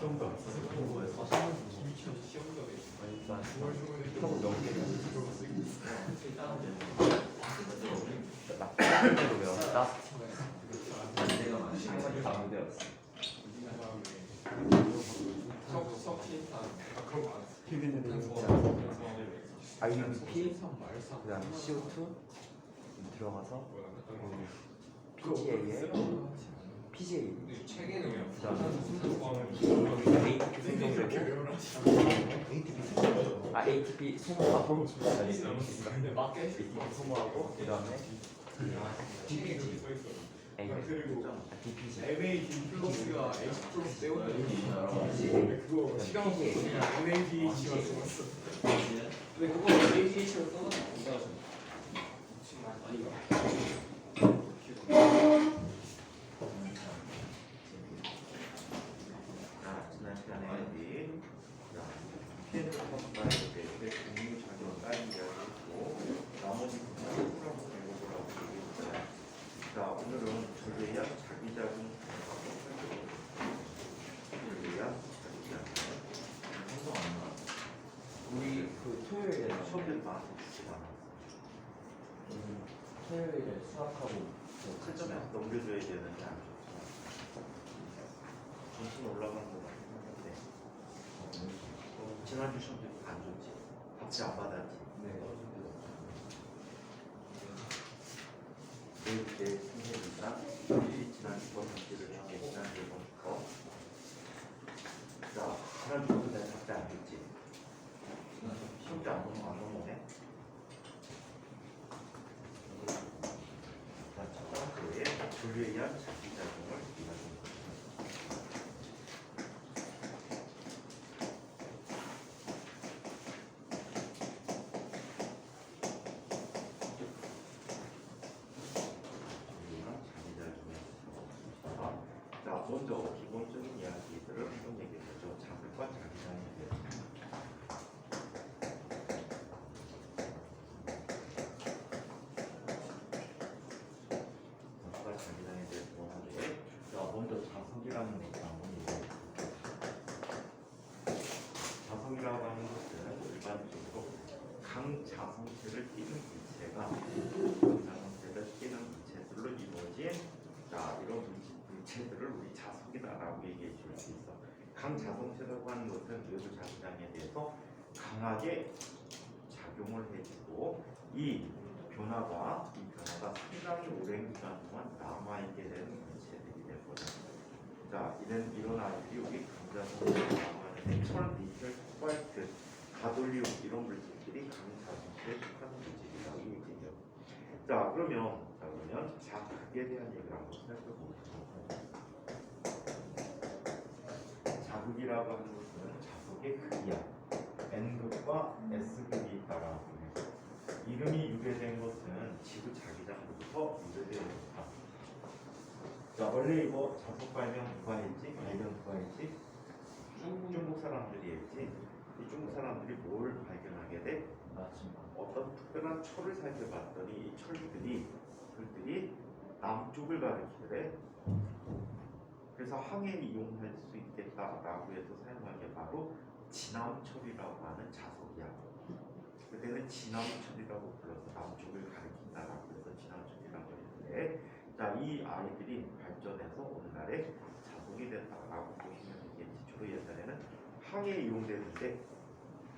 시험도 안 써서 공부해서 시험도 조금 넘게 낙대로 배웠다. 내가 많이 시간이 다른 데였어. IUP 그다음 CO2 들어가서 PGA ATP 소모하고 소모하고 그다음에 DPG MAD 플러스가 H 플러스 세우는 그거 시간 없으면 NADH만 써봤어. 근데 그거 NADH로 써놨나? 지난 시간에 피해를 한번 공유작용 다른 이야기했고 나머지 부분을 풀어보고 해보라고 얘기했잖아요. 자, 오늘은 전례야 자기자금 우리 그 토요일에 수업을 많이 주시잖아. 토요일에 수학하고 칼점에 넘겨줘야 되는데 안 좋죠. 점수는 올라가는 거 같긴 한데 지난주 시험도 안 좋지. 답지 안 받았지. 내일 승혜이가 지난주 번 문제를 중에 지난주 번 거. 자, 지난주부터 내가 답지 안 했지. 시험도 안 넘어오네. 자, 첫 번째에 분류에 의한 자기작용을 이해하는 것입니다. 자, 먼저 기본적인 이야기들을 한번 얘기해보죠. 자극과 자기장에 대해서. 자극과 자기장에 대해서 하는데, 자, 먼저 자석이라는 것을 한번 얘기해볼게요. 자석이라고 하는 것은 일반적으로 강자성체를 띠는 물체가 강자성체를 띠는 물체들로 이루어진 이런 물체들을 우리 자석이다라고 얘기해 줄 수 있어. 강자성체라고 하는 것은 외부 자기장에 대해서 강하게 작용을 해주고 이 변화가 상당히 오랜 기간 동안 남아있게 되는 물체들이 되거든. 자, 이런 아이들이 우리 강자성체라고 하는데 철, 니켈, 코발트, 가돌리움 이런 물질들이 강자성체에 속하는 물질이라고 얘기해요. 자, 그러면 자극에 대한 얘기를 한번 살펴보겠습니다. 자극이라고 하는 것은 자석의 크기야. N극과 S극이 있다라고 해요. 이름이 유래된 것은 지구 자기장으로부터 유래되었다. 자, 원래 이거 자석 발명 누가 했지? 발견 누가 했지? 중국 사람들이 했지. 이 중국 사람들이 뭘 발견하게 돼? 어떤 특별한 철을 살펴봤더니 이 철들이 남쪽을 가리키래. 그래서 항해에 이용할 수 있겠다라고 해서 사용한 게 바로 지남철이라고 하는 자석이야. 그때는 지남철이라고 불러서 남쪽을 가리킨다라고 해서 지남철이라고 했는데, 자, 이 아이들이 발전해서 오늘날에 자석이 됐다라고 보시면 되겠지. 주로 옛날에는 항해에 이용되는데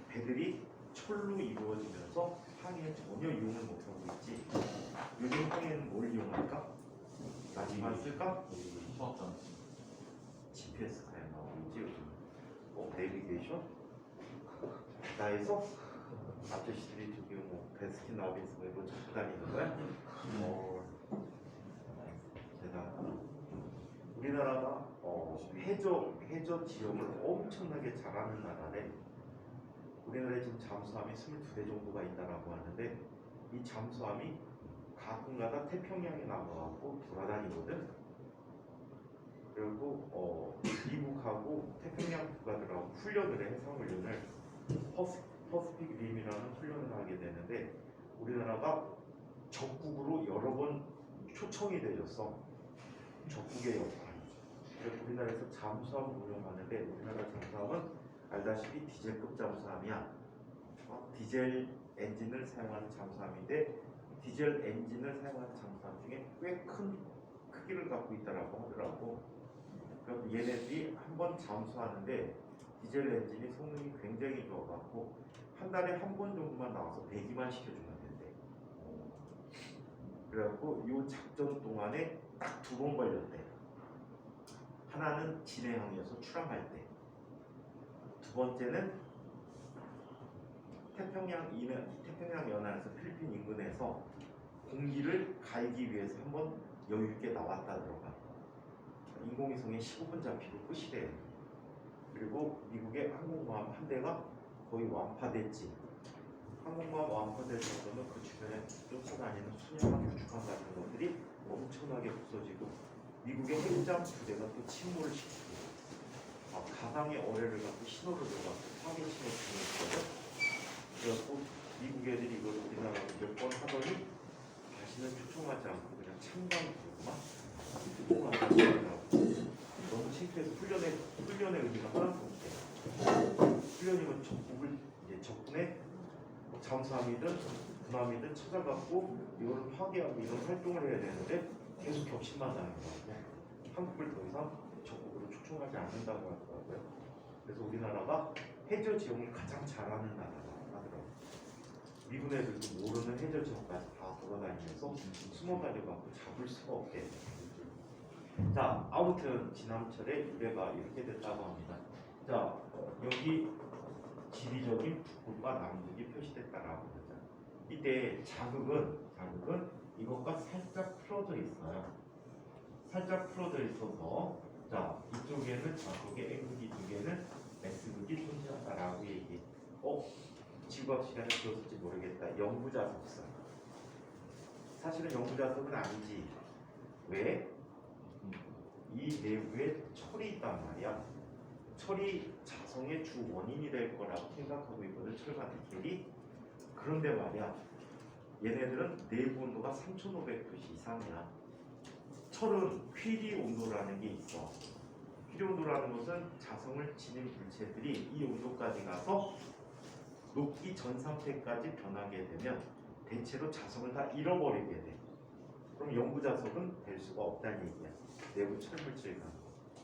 배들이 철로 이루어지면서 항해에 전혀 이용을 못하고 있지. 요즘 항해는 뭘 이용할까? 나지만 쓸까? GPS가 나오고 있지 요즘. 내비게이션? 나에서 아저씨들이 저기 베스킨 라빈스 이거 찾고 다니는 거야? 대단하다. 우리나라가 해저 지형을 엄청나게 잘하는 나라래. 우리나라에 지금 잠수함이 22대 정도가 있다라고 하는데 이 잠수함이 가끔가다 태평양에 나가고 돌아다니거든. 그리고 미국하고 태평양 국가들하고 훈련을 해. 해상훈련을 퍼시픽 림이라는 훈련을 하게 되는데 우리나라가 적국으로 여러 번 초청이 되었어. 적국의 역할. 우리나라에서 잠수함 운용하는데 우리나라 잠수함은 알다시피 디젤급 잠수함이야. 디젤 엔진을 사용하는 잠수함인데 디젤 엔진을 사용하는 잠수함 중에 꽤 큰 크기를 갖고 있다라고 하더라고. 그럼 얘네들이 한번 잠수하는데 디젤 엔진이 성능이 굉장히 좋아갖고 한 달에 한 번 정도만 나와서 배기만 시켜주면 된대. 그래갖고 이 작전 동안에 딱 2번 걸렸대. 하나는 진해항에서 출항할 때, 2번째는 태평양 연안에서 필리핀 인근에서 공기를 갈기 위해서 한번 여유 있게 나왔다 들어가. 인공위성에 15분 잡히고 끝이래요. 그리고 미국의 항공모함 한 대가 거의 완파됐지. 항공모함 완파될 정도면 그 주변에 쫓아다니는 순양함 유축함 같은 것들이 엄청나게 부서지고 미국의 핵잠 2대가 또 침몰을 시키고 가상의 어뢰를 갖고 신호를 줘갖고 파괴 신호 보냈거든. 그래갖고 미국 애들이 이걸 우리나라로 몇 번 하더니 다시는 초청하지 않고 그냥 참관 부르고만 너무 창피해서 훈련의 의미가 하나도 없대. 훈련이면 적군의 잠수함이든 군함이든 찾아갖고 이거를 파괴하고 이런 활동을 해야 되는데 계속 격신만 당하는 거고 한국을 더 이상 적국으로 초청하지 않는다고 하더라고요. 그래서 우리나라가 해저 지형을 가장 잘하는 나라라고 하더라고요. 미군 애들도 모르는 해저 지역까지 다 돌아다니면서 숨어다녀갖고 잡을 수가 없게. 자, 아무튼 지난철에 유래가 이렇게 됐다고 합니다. 자, 여기 지리적인 북극과 남극이 표시됐다라고 하죠. 이때 자극은 이것과 살짝 풀어져 있어요. 살짝 풀어져 있어서 자, 이쪽에는 자극의 N극, 이쪽에는 S극이 존재한다라고 얘기. 지구학 시간에 들었을지 모르겠다. 영구자석설. 사실은 영구자석은 아니지. 왜? 이 내부에 철이 있단 말이야. 철이 자성의 주 원인이 될 거라고 생각하고 있거든. 철과 니켈이. 그런데 말이야, 얘네들은 내부 온도가 3500도씨 이상이야. 철은 퀴리 온도라는 게 있어. 퀴리 온도라는 것은 자성을 지닌 물체들이 이 온도까지 가서 녹기 전 상태까지 변하게 되면 대체로 자성을 다 잃어버리게 돼. 그럼 영구자석은 될 수가 없다는 얘기야. 내부 철물질과.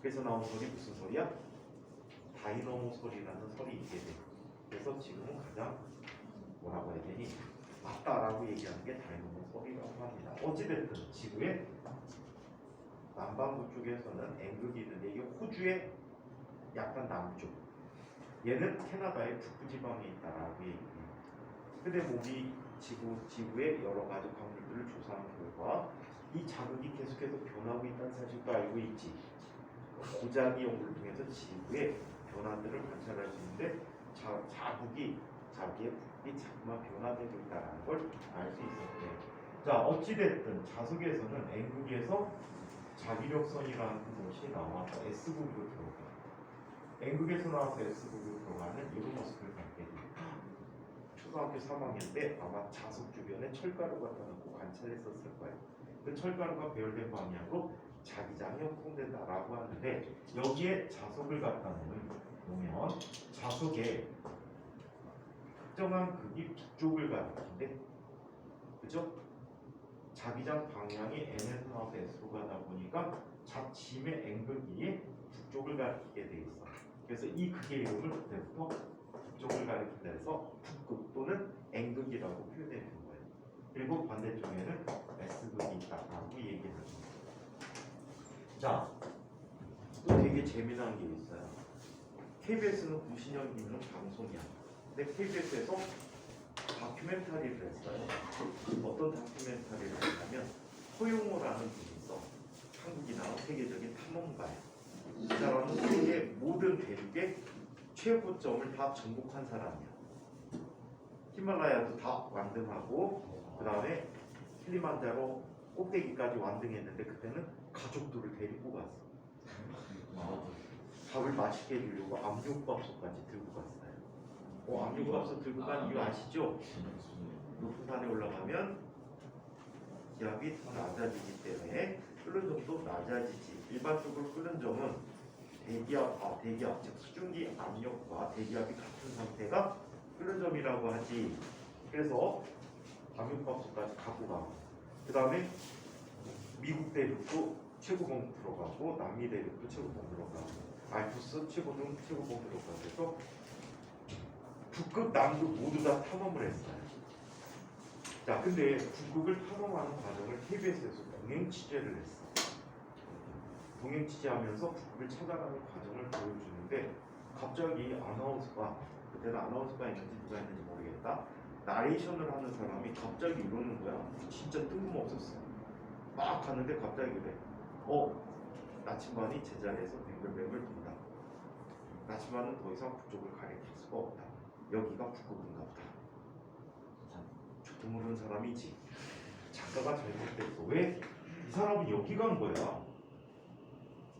그래서 나온 소리 무슨 소리야? 다이너모 소리라는 설이 있게 돼. 그래서 지금은 가장 뭐라고 해야 되니? 맞다라고 얘기하는 게 다이너모 소리라고 합니다. 어찌됐든 지구의 남반구 쪽에서는 N극이 있는데 이게 호주의 약간 남쪽, 얘는 캐나다의 북부지방에 있다라고 얘기해요. 근데 우리 지구의 여러 가지 광물들을 조사한 결과 이 자극이 계속해서 변하고 있다는 사실도 알고 있지. 고자기 연구를 통해서 지구의 변화들을 관찰할 수 있는데 자기의 북극이 자꾸만 변화되고 있다는 걸 알 수 있었대. 자, 어찌됐든 자석에서는 N극에서 자기력선이라는 것이 나와서 S극으로 들어가. N극에서 나와서 S극으로 들어가는 이런 모습을 갖게 돼요. 초등학교 3학년 때 아마 자석 주변에 철가루 갖다 놓고 관찰했었을 거예요. 그 철가루가 배열된 방향으로 자기장이 형성된다라고 하는데 여기에 자석을 갖다 놓으면 자석에 특정한 극이 북쪽을 가리키는데, 그죠? 자기장 방향이 N에서 나와서 S로 가다 보니까 자침의 N극이 북쪽을 가리키게 돼 있어. 그래서 이 극의 이름을 그때부터 북쪽을 가리킨다 해서 북극 또는 N극이라고 표현되는 거예요. 그리고 반대쪽에는 S극이 있다라고 얘기를 합니다. 자, 또 되게 재미난 게 있어요. KBS는 구신형 기능 방송이야. 근데 KBS에서 다큐멘터리를 했어요. 어떤 다큐멘터리를 했냐면 허용호라는 분이 있어. 한국이 나온 세계적인 탐험가야. 이 사람은 세계 모든 대륙의 최고점을 다 정복한 사람이야. 히말라야도 다 완등하고 그 다음에 킬리만자로 꼭대기까지 완등했는데 그때는 가족들을 데리고 갔어. 밥을 맛있게 해주려고 압력밥솥까지 들고 갔어요. 압력밥솥 들고 간 이유 아시죠? 높은 산에 올라가면 기압이 더 낮아지기 때문에 끓는 점도 낮아지지. 일반적으로 끓는 점은 대기압, 즉 수증기 압력과 대기압이 같은 상태가 끓는 점이라고 하지. 그래서 담요값까지 갖고 가고, 그 다음에 미국 대륙도 최고봉 들어가고, 남미 대륙도 최고봉 들어가고, 알프스 최고등 최고봉 들어가고, 그래서 북극, 남극 모두 다 탐험을 했어요. 자, 근데 북극을 탐험하는 과정을 KBS에서 동행 취재를 했어. 동행 취재하면서 북극을 찾아가는 과정을 보여주는데, 갑자기 아나운서가, 그때는 아나운서가 있는지 누가 있는지 모르겠다, 나레이션을 하는 사람이 갑자기 이러는 거야. 진짜 뜬금없었어. 막 가는데 갑자기 그래. 나침반이 제자리에서 뱅글뱅글 돈다. 나침반은 더 이상 북쪽을 가리킬 수가 없다. 여기가 북극인가 보다. 저도 모르는 사람이지. 작가가 잘못됐어. 왜? 이 사람은 여기 간 거야.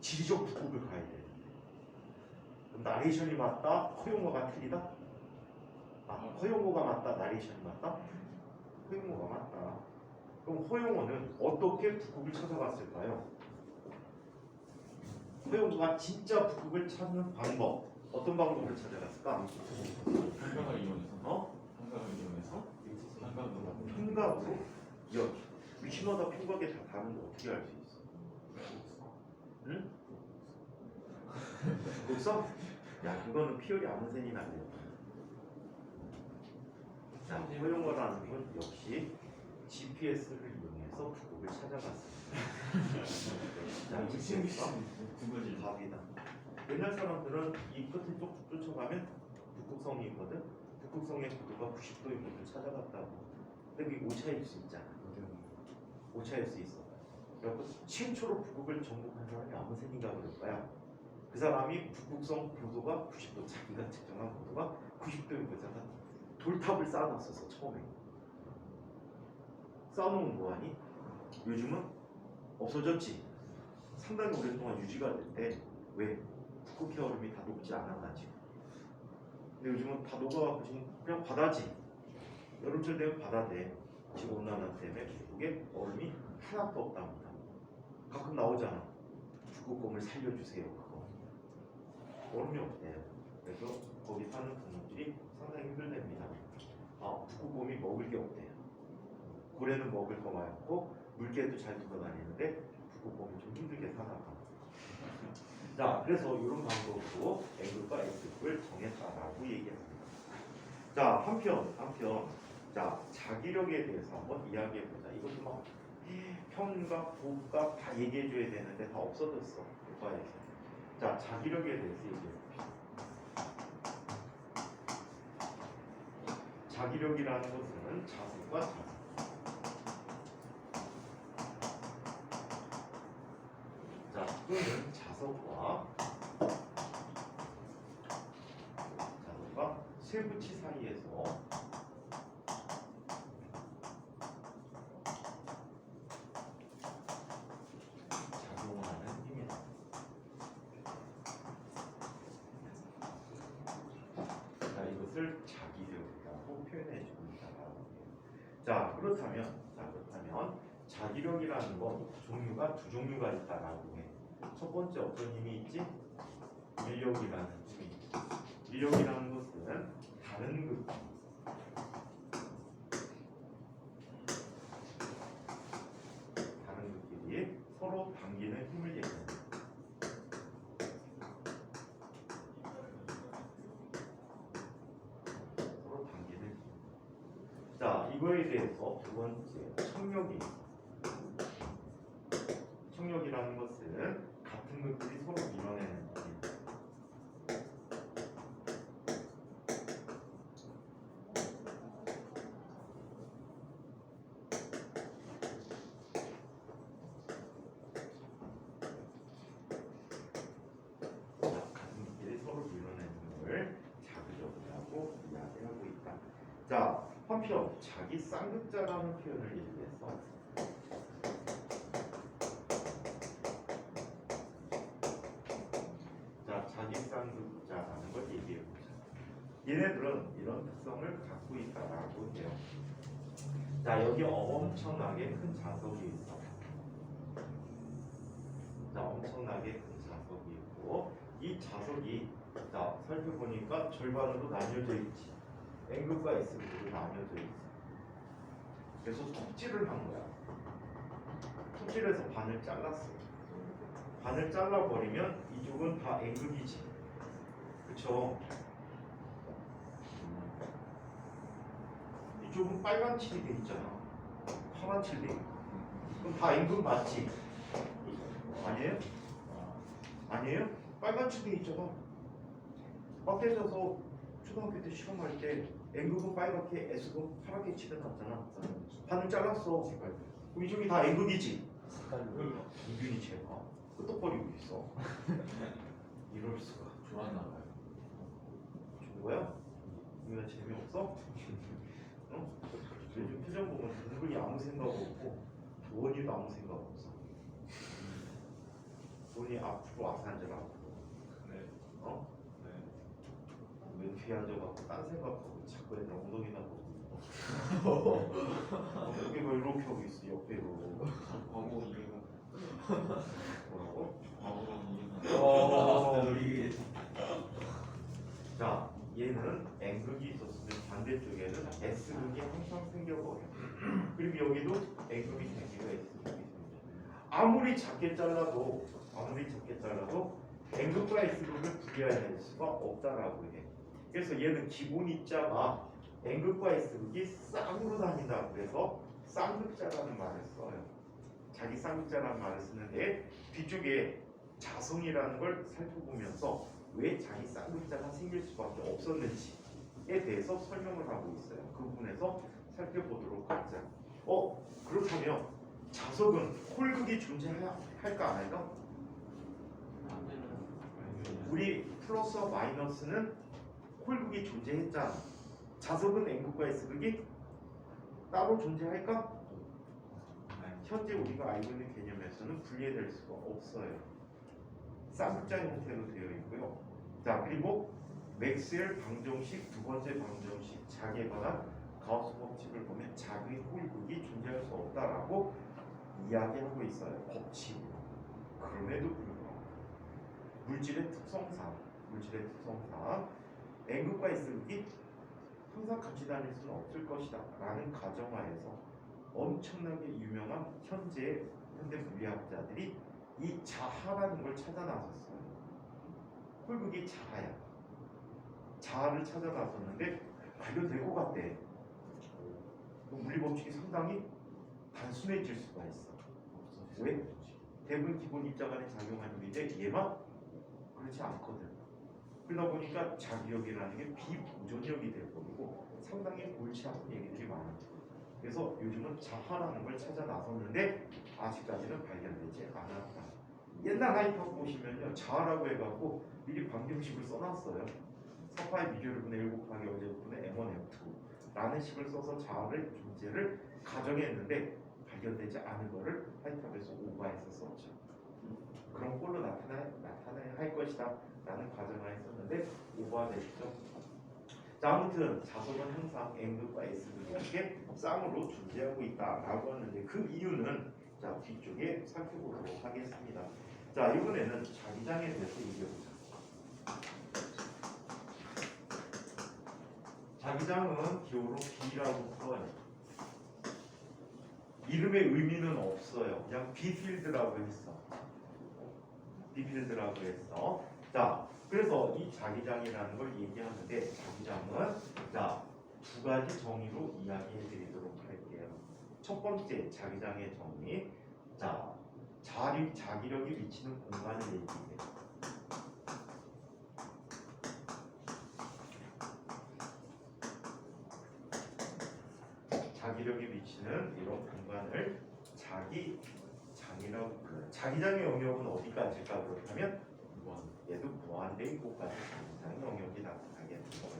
지리적 북극을 가야 돼. 그럼 나레이션이 맞다? 허용어가 틀리다? 허용어가 맞다? 나레이션이 맞다? 허용어가 맞다. 그럼 허용어는 어떻게 북극을 찾아갔을까요? 허용어가 진짜 북극을 찾는 방법, 어떤 방법을 찾아갔을까? 한강을 이용해서. 한강을 이용해서. 평각으로? 야, 위치마다 평각이 다 다른데 어떻게 알 수 있어? 응? 북극성? 야, 그거는 피어리 아무센이 나네요. 자, 허용어라는 건 역시 GPS를 이용해서 북극을 찾아갔습니다. 자, GPS가 답이다. 옛날 사람들은 이 끝에 쭉 쫓아가면 북극성이 있거든. 북극성의 고도가 90도인 곳을 찾아갔다고. 근데 그게 오차일 수 있잖아. 오차일 수 있어. 그래서 최초로 북극을 정복한 사람이 아무센인가 그럴 거야. 그 사람이 북극성 고도가 90도, 자기가 측정한 고도가 90도인 곳에다가 돌탑을 쌓아놨었어. 처음에 쌓아놓으면 뭐하니? 요즘은 없어졌지. 상당히 오랫동안 유지가 됐대. 왜? 북극 해얼음이 다 녹지 않아가지고. 근데 요즘은 다 녹아갖고 지금 그냥 바다지. 여름철 되면 바다대. 지금 온난화 때문에 북극에 얼음이 하나도 없답니다. 가끔 나오잖아. 북극곰을 살려주세요. 그거 얼음이 없대요. 그래서 거기 사는 동물들이 상당히 힘들답니다. 북극곰이 먹을 게 없대요. 고래는 먹을 거 많고 물개도 잘 돌아다니는데 북극곰이 좀 힘들게 살아가. 자, 그래서 이런 방법으로 앵글과 X축을 정했다라고 얘기합니다. 자, 한편 자, 자기력에 대해서 한번 이야기해보자. 이것도 막 편과 부가 다 얘기해줘야 되는데 다 없어졌어. 교과에서. 자, 자기력에 대해서 얘기해봅시다. 자기력이라는 것은 자석과 자석. 자, 또는 자석과 쇠붙이 사이에서 작용하는 힘이다. 자, 이것을 자기력이라고 표현해 줍니다. 자, 그렇다면 자기력이라는 건 종류가 두 종류가 있다라고 해. 첫 번째 어떤 힘이 있지? 인력이라는 힘이 있지. 인력이라는 것은 다른 극끼리 서로 당기는 힘을 얘기합니다. 서로 당기는 힘. 자, 이거에 대해서 두 번째 청력이라는 것은 같은 극끼리 서로 밀어내는 힘. 자, 한편 자기 쌍극자라는 표현을 얘기해서 자, 자기 쌍극자라는 걸 얘기해 보자. 얘네들은 이런 특성을 갖고 있다라고 해요. 자, 여기 엄청나게 큰 자석이 있어. 자, 엄청나게 큰 자석이 있고 이 자석이 자 살펴보니까 절반으로 나뉘어져 있지. N극과 S극으로 나뉘어져 있어. 그래서 톱질을 한 거야. 톱질해서 반을 잘랐어. 반을 잘라버리면 이쪽은 다 N극이지. 그쵸? 이쪽은 빨간 칠이 돼 있잖아. 파란 칠 돼 있고. 그럼 다 N극 맞지? 아니에요? 아니에요? 빨간 칠 돼 있잖아. 밖에서서 초등학교 때 시험할 때 N극은 빨갛게 S극은 파랗게 칠해놨잖아. 반을 잘랐어. 그럼 이쪽이 다 N극이지? 이균이 제가 끄떡거리고 있어. 이럴 수가. 좋았나 봐요. 좋은 거야? 우리가 재미없어? 어? 요즘 표정 보면 은근히 아무 생각 없고 도원이도 아무 생각 없어. 도원이 앞으로 와서 앉아라. 네. 어? 네. 왜 뒤에 앉아갖고 딴 생각하고 자꾸 애들 엉덩이나 보고 여기 왜 이렇게 하고 있어 옆에로. 과거 이해가. 뭐라고? 과거는 이해가. 자, 얘는 N극이 있었으면 반대쪽에는 S극이 항상 생겨버려. 그리고 여기도 N극이 생기고 S극이 생겨. 아무리 작게 잘라도 N극과 S극을 분리해낼 수가 없다라고 해. 그래서 얘는 기본 입자가 N극과 S극이 쌍으로 다닌다. 그래서 쌍극자라는 말을 써요. 자기 쌍극자라는 말을 쓰는데 뒤쪽에 자성이라는 걸 살펴보면서 왜 자기 쌍극자가 생길 수밖에 없었는지에 대해서 설명을 하고 있어요. 그 부분에서 살펴보도록 하자. 그렇다면 자석은 홀극이 존재할까 안 할까? 우리 플러스와 마이너스는 홀극이 존재했잖아. 자석은 N극과 S극이 따로 존재할까? 현재 우리가 알고 있는 개념에서는 분리될 수가 없어요. 쌍극자 형태로 되어 있고요. 자, 그리고 맥스웰 방정식 두 번째 방정식 자기에 관한 가우스 법칙을 보면 자기 홀극이 존재할 수 없다라고 이야기하고 있어요. 법칙으로. 그럼에도 불구하고 물질의 특성상 N극과 S극이 항상 같이 다닐 수는 없을 것이다 라는 가정하에서 엄청나게 유명한 현대 물리학자들이 이 자하라는 걸 찾아 나섰어요. 홀극이 자하야. 자하를 찾아 나섰는데 발견될 것 같대. 물리 법칙이 상당히 단순해질 수가 있어. 왜? 대부분 기본 입자간에 작용하는 일인데 얘만 그렇지 않거든. 그러다 보니까 자기력이라는 게 비보존력이 돼버리고 상당히 골치 아픈 얘기들이 많아요. 그래서 요즘은 자하라는 걸 찾아 나섰는데 아직까지는 발견되지 않았다. 옛날 하이파고 보시면요, 자하라고 해갖고 미리 방정식을 써놨어요. 4파의 비교를 분의 1 곱하기 어제분의 M1 M2 라는 식을 써서 자하를 존재를 가정했는데 발견되지 않은 거를 하이팝에서 오버해서 썼죠. 그런 꼴로 나타나야 할 것이다 라는 가정을 했었는데 오버가 됐죠. 자, 아무튼 자석은 항상 N극과 S극이 이렇게 쌍으로 존재하고 있다라고 하는데 그 이유는 자 뒤쪽에 살펴보도록 하겠습니다. 자, 이번에는 자기장에 대해서 얘기해보자. 자기장은 기호로 B라고 써요. 이름의 의미는 없어요. 그냥 B필드라고 했어. B필드라고 했어. 자, 그래서 이 자기장이라는 걸 얘기하는데 자기장은 자, 두 가지 정의로 이야기해 드리도록 할게요. 첫 번째 자기장의 정의. 자, 자기력이 미치는 공간을 얘기해요. 자기력이 미치는 이런 공간을 자기장이라고 불러요. 자기장의 영역은 어디까지일까? 그렇다면 얘도 무한대인 곳까지 자기장의 영역이 나타나게 되는 거죠.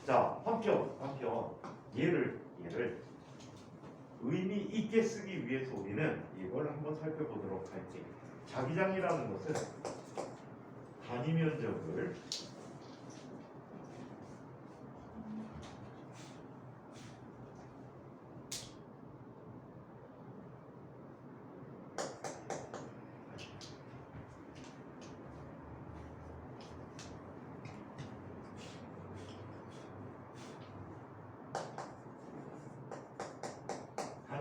자, 한편 얘를 의미 있게 쓰기 위해서 우리는 이걸 한번 살펴보도록 할게요. 자기장이라는 것은 단위 면적을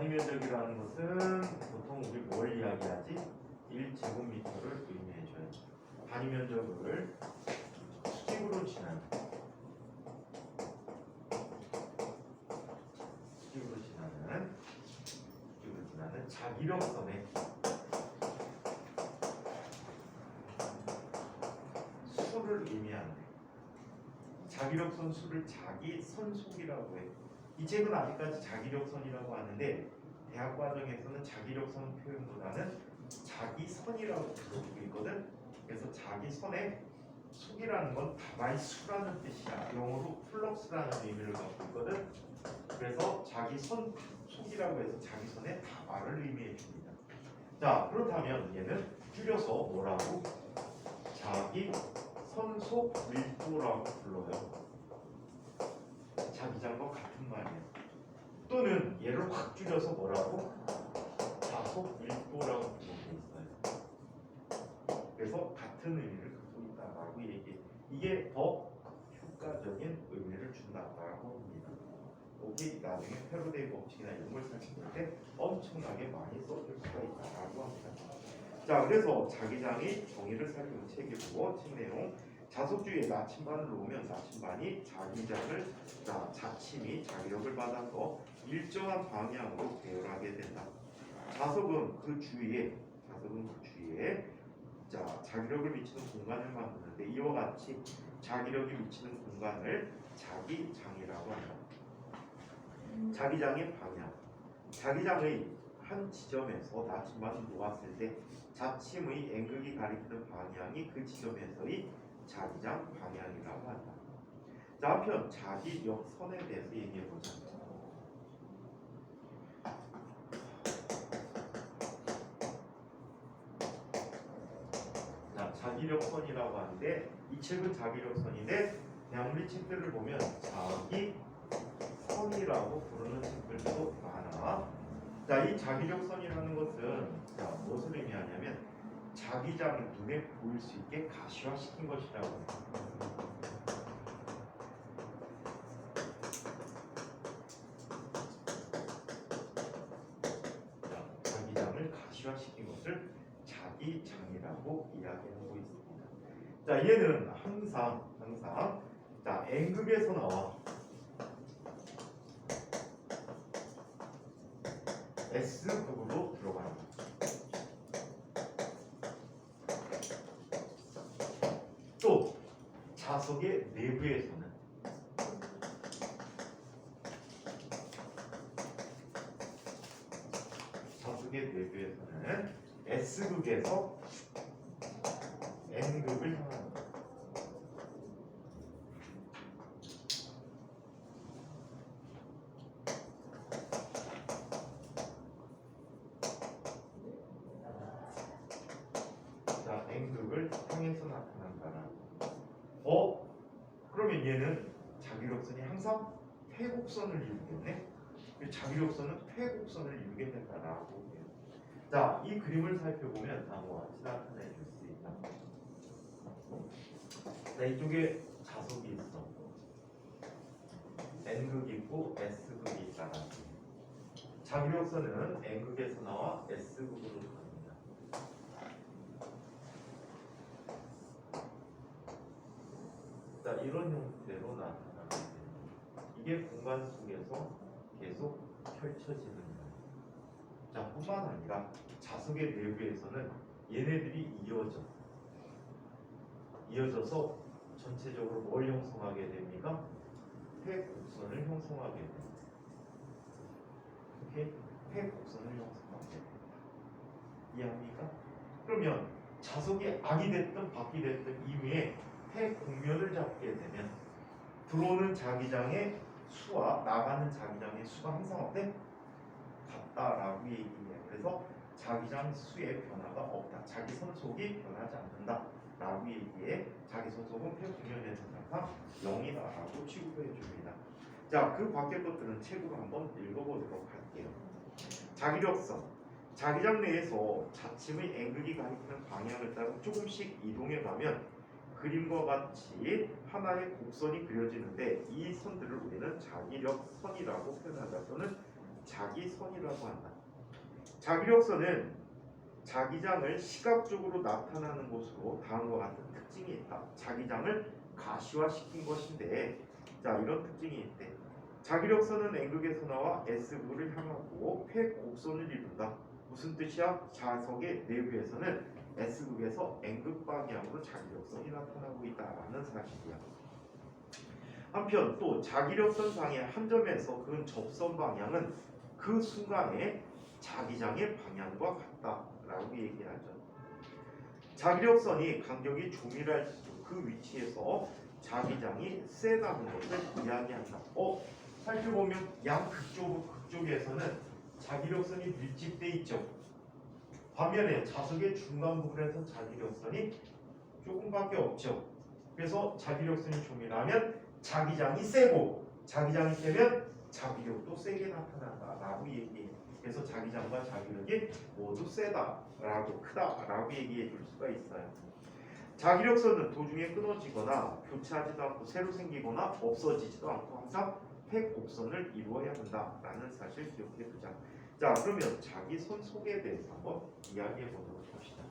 단위 면적이라는 것은 보통 우리 뭘 이야기하지? 1제곱미터를 의미해줘요. 단위 면적을 수직으로 지나는 자기력선의 수를 의미하는 자기력선 수를 자기 선속이라고 해. 이 책은 아직까지 자기력선이라고 하는데 대학 과정에서는 자기력선 표현보다는 자기선이라고 부르고 있거든. 그래서 자기선의 속이라는 건 다바이 수라는 뜻이야. 영어로 플럭스라는 의미를 갖고 있거든. 그래서 자기선 속이라고 해서 자기선의 다바를 의미해 줍니다. 자, 그렇다면 얘는 줄여서 뭐라고? 자기 선속 밀도라고 불러요. 자기장과 같은 말이에요. 또는 얘를 확 줄여서 뭐라고? 자속 밀도라고 부르고 있어요. 그래서 같은 의미를 갖고 있다라고 얘기해. 이게 더 효과적인 의미를 준다라고 합니다. 여기 나중에 페로데이 법칙이나 이런 걸 살펴볼 때 엄청나게 많이 써줄 수가 있다라고 합니다. 자, 그래서 자기장의 정의를 살펴본 책이고 책 내용 자석주의에 나침반을 놓으면 나침반이 자기장을 자침이 자기력을 받아서 일정한 방향으로 배열하게 된다. 자석은 그 주위에 자기력을 미치는 공간을 만드는데 이와 같이 자기력이 미치는 공간을 자기장이라고 한다. 자기장의 방향, 자기장의 한 지점에서 나침반을 놓았을 때 자침의 N극이 가리키는 방향이 그 지점에서의 자기장 방향이라고 한다. 자, 한편 자기력선에 대해서 얘기해보자. 자, 자기력선이라고 하는데 이 책은 자기력선인데 그냥 우리 책들을 보면 자기선이라고 부르는 책들도 많아. 자, 이 자기력선이라는 것은 무엇을 의미하냐면 자기장을 눈에 보일 수 있게 가시화시킨 것이라고 해요. 자기장을 가시화시킨 것을 자기장이라고 이야기하고 있습니다. 자, 얘는 항상 자, N극에서 나와 S극으로 들어갑니다. 또 자석의 내부에서는 S극에서 N극을 향합니다. 자, N극을 향해서 나타난다라. 그러면 얘는 자기력선이 항상 회곡선을 이루겠네. 자기력선은 회곡선을 이루게 된다라고 해요. 자, 이 그림을 살펴보면 다음과 같이 나타내 줄 수 있다. 자, 이쪽에 자석이 있어. N극이 있고 S극이 있다. 자기력선은 N극에서 나와 S극으로 갑니다. 자, 이런 형태로 나타나게 됩니다. 이게 공간 속에서 계속 펼쳐지는 거예요. 자, 뿐만 아니라 자석의 내부에서는 얘네들이 이어져서 전체적으로 뭘 형성하게 됩니까? 회곡선을 형성하게 됩니다. 이렇게 회곡선을 형성하게 됩니다. 이해합니까? 그러면 자석이 악이 됐든 박이 됐든 이후에 회곡면을 잡게 되면 들어오는 자기장의 수와 나가는 자기장의 수가 항상 어때? 같다라고 얘기해요. 그래서 자기장 수의 변화가 없다. 자기 선속이 변하지 않는다. 라고 얘기해. 자기 선속은 회곡면에서 항상 0이다라고 취급해 줍니다. 자, 그 밖의 것들은 책으로 한번 읽어보도록 할게요. 자기력선. 자기장 내에서 자침의 N극이 가리키는 방향을 따라 조금씩 이동해 가면 그림과 같이 하나의 곡선이 그려지는데 이 선들을 우리는 자기력선이라고 표현한다. 또는 자기선이라고 한다. 자기력선은 자기장을 시각적으로 나타나는 것으로 다음과 같은 특징이 있다. 자기장을 가시화시킨 것인데, 자 이런 특징이 있대. 자기력선은 N극에서 나와 S극을 향하고 폐곡선을 이룬다. 무슨 뜻이야? 자석의 내부에서는 S극에서 N극 방향으로 자기력선이 나타나고 있다라는 사실이야. 한편 또 자기력선 상의 한 점에서 그은 접선 방향은 그 순간의 자기장의 방향과 같다라고 얘기하죠. 자기력선이 간격이 조밀할수록 그 위치에서 자기장이 세다는 것을 이야기한다. 살펴보면 극쪽에서는 자기력선이 밀집돼 있죠. 반면에 자석의 중간 부분에서 자기력선이 조금밖에 없죠. 그래서 자기력선이 조밀하면 자기장이 세고, 자기장이 세면 자기력도 세게 나타난다라고 얘기해요. 그래서 자기장과 자기력이 모두 세다라고, 크다라고 얘기해 줄 수가 있어요. 자기력선은 도중에 끊어지거나 교차하지도 않고 새로 생기거나 없어지지도 않고 항상 폐곡선을 이루어야 한다라는 사실 기억해 두자. 자, 그러면 자기선 소개에 대해서 한번 이야기해 보도록 합시다.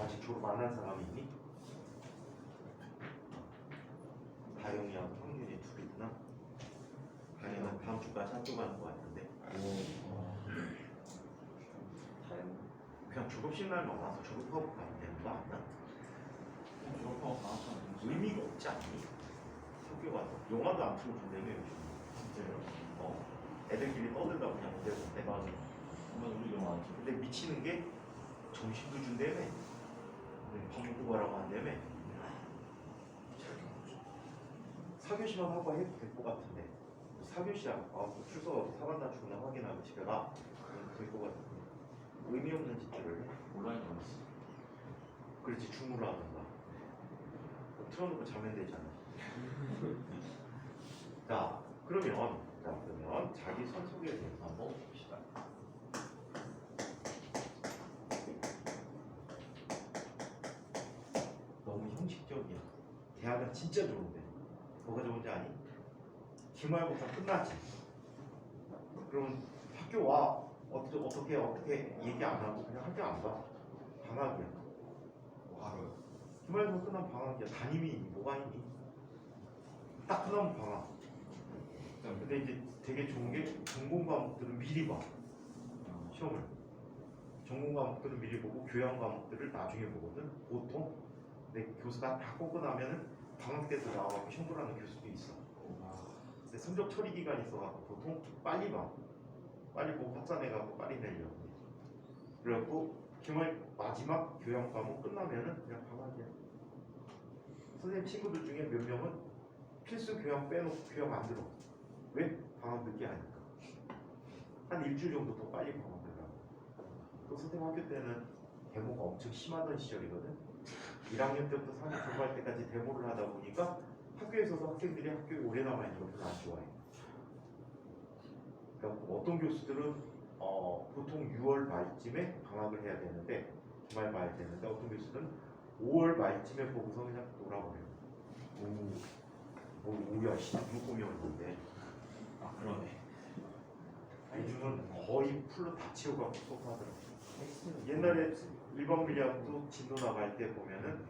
아직 졸업 안 한 사람이 있니? 다영이하고 성균이 둘이구나. 다영이는 다음 주까지 학교 가는 거 같은데. 그냥 졸업식 날만 와서 졸업하고 가면 되는 거 아니야? 졸업하고 나왔잖아요. 의미가 없지 않니? 학교 가서 영화도 안 틀어준다며 요즘. 진짜요? 애들끼리 떠들다 그냥 그대로인데. 맞아. 정말 우리 영화 안 근데 미치는 게 점심도 준다며. 밥 먹고 가라고 한다며. 사교시만 하고 해도 될 것 같은데. 사교시야. 출석 사관나 죽나 확인하고 집에 가. 그럼 될 것 같은데. 의미 없는 짓들을 해. 온라인 나왔어. 그렇지, 줌으로 하던가. 틀어놓고 자면 되잖아. 자, 그러면 자기 선 소개에 대해서 한번 봅시다. 너무 형식적이야. 대학은 진짜 좋은데 뭐가 좋은지 아니? 기말고사 끝나지. 그러면 학교 와. 어떻게 얘기 안 하고 그냥 학교 안 가. 방학이야. 바로. 기말고사 끝나면 방학이야. 담임이 있니? 뭐가 있니? 딱 끝나면 방학. 근데 이제 되게 좋은 게 전공 과목들은 미리 봐. 시험을. 전공 과목들은 미리 보고 교양 과목들을 나중에 보거든. 보통. 근데 교수가 다 꽂고 나면은 방학 때도 나와서 시험 보라는 교수도 있어. 근데 성적 처리 기간이 있어갖고 보통 빨리 봐. 빨리 보고 확산해갖고 빨리 내려고. 그래갖고 기말 마지막 교양 과목 끝나면은 그냥 방학이야. 선생님 친구들 중에 몇 명은 필수 교양 빼놓고 교양 안 들어. 왜? 방학 늦게 하니까. 한 일주일 정도 더 빨리 방학을 하고. 또 선생님 학교 때는 데모가 엄청 심하던 시절이거든. 1학년 때부터 3학년 졸업할 때까지 데모를 하다 보니까 학교에서도 학생들이 학교에 오래 남아있는 걸 별로 안 좋아해. 그러니까 어떤 교수들은 보통 6월 말쯤에 방학을 해야 되는데, 주말 봐야 되는데, 어떤 교수들은 5월 말쯤에 보고서 그냥 놀아버려요. 오야 누구 꿈이었는데. 그러네. 요즘은 거의 풀로 다 채워갖고 수업하더라고. 옛날에 일반 물리학도 진도 나갈 때 보면은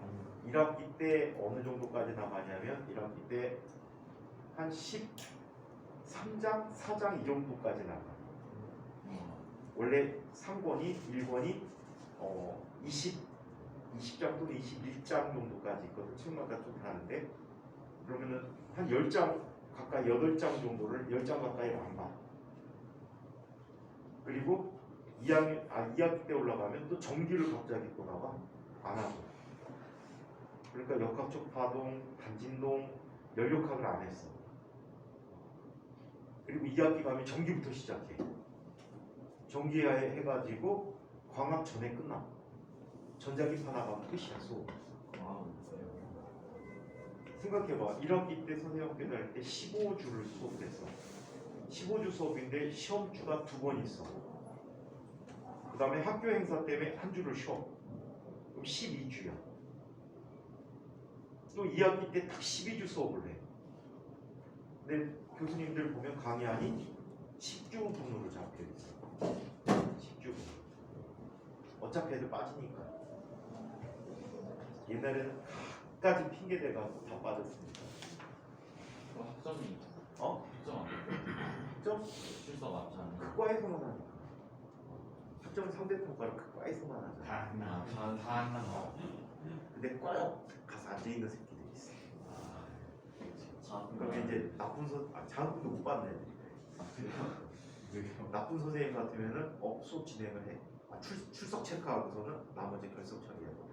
1학기 때 어느 정도까지 나가냐면 1학기 때 한 13장, 4장 이 정도까지 나가. 원래 3권이 1권이 20장 또는 21장 정도까지 있거든. 책마다 좀 다른데, 그러면은 한 10장 가까이 8장 정도를 10장 가까이 안 봐. 그리고 2학기 때 올라가면 또 정기를 갑자기 또 나와. 안 하고. 그러니까 역학적 파동, 단진동, 연력학을 안 했어. 그리고 2학기 가면 정기부터 시작해. 정기 해가지고 광학 전에 끝나. 전자기파 나가면 끝이야 수업. 생각해봐. 1학기 때 선생님 학교 다닐 때 15주를 수업했어. 15주 수업인데 시험주가 2번 있어. 그 다음에 학교 행사 때문에 한 주를 쉬어. 그럼 12주야. 또 2학기 때 딱 12주 수업을 해. 근데 교수님들 보면 강의안이 10주분으로 잡혀 있어. 10주분. 어차피 애들 빠지니까. 옛날에는 각가지 핑계 대가지고 다 빠졌습니다. 그 학점이 어? 학점 안 돼. 학점? 실수 맞지 않나? 그 과에서만 하니까. 학점 3대 평가를 그 과에서만 하잖아. 다 한나. 근데 꼭 가서 앉아있는 새끼들이 있어. 그러면 이제 장학금도 못 받는 애들이 나쁜 선생님 같으면은 수업 진행을 해. 출석 체크하고서는 나머지 결석 처리하거든.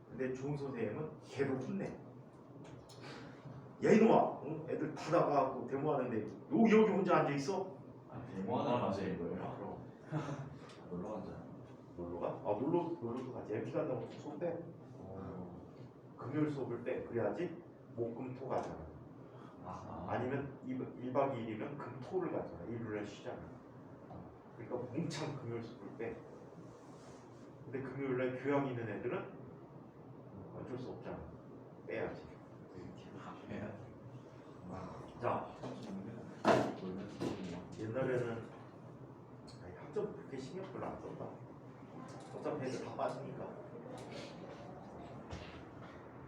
근데 좋은 선생님은 걔를 혼내. 야 이놈아, 응? 애들 다 나가고 데모하는데 여기 혼자 앉아 있어? 데모하는 맛에 이거예요? 그럼 놀러 가자. 놀러 가? 놀러도 가지. MT 간다고 수업 빼. 금요일 수업을 빼. 그래야지 목금토 가잖아. 아니면 1박 2일이면 금토를 가잖아. 일요일에 쉬잖아. 그러니까 뭉창 금요일 수업을 빼. 근데 금요일날 교양 있는 애들은 어쩔 수 없잖아. 빼야지. 자, 옛날에는 학점 그렇게 신경 별로 안 썼다. 어차피 애들 다 빠지니까.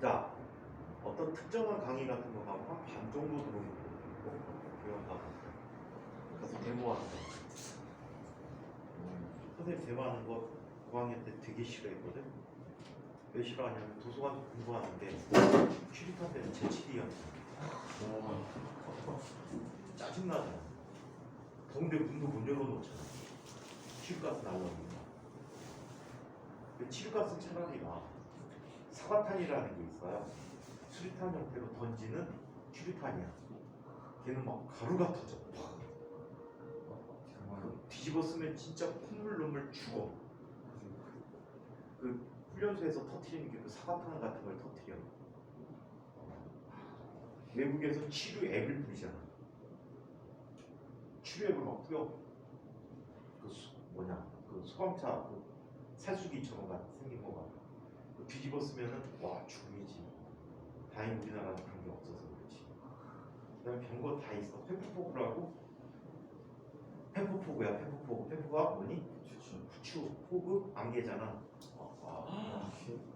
자, 어떤 특정한 강의 같은 거 가면 한 반 정도 들어오는 거 교양 가서 데모하는 거. 선생님 데모하는 거 5학년 때 되게 싫어했거든. 왜 싫어하냐면 도서관에서 공부하는데 출입할 때는 제7이야. 짜증나잖아. 더운데 문도 못 열어놓잖아. 치유가스 날라오니까. 치유가스는 차라리 나. 사과탄이라는 게 있어요. 수류탄 형태로 던지는 추류탄이야. 걔는 막 가루가 터져. 뒤집어 쓰면 진짜 콧물 죽어. 그 훈련소에서 터트리는 게 그 사과탄 같은 걸 터트려. 외국에서 치료액을 뿌리잖아. 치료액을 막 뿌려. 그 소방차 그 살수기처럼 생긴 거 봐. 뒤집어 쓰면은 와 죽음이지. 다행히 우리나라는 그런 게 없어서 그렇지. 그다음에 별거 다 있어. 펜프포구라고. 펜프포구야. 펜프가 뭐니? 후추, 포구, 안개잖아.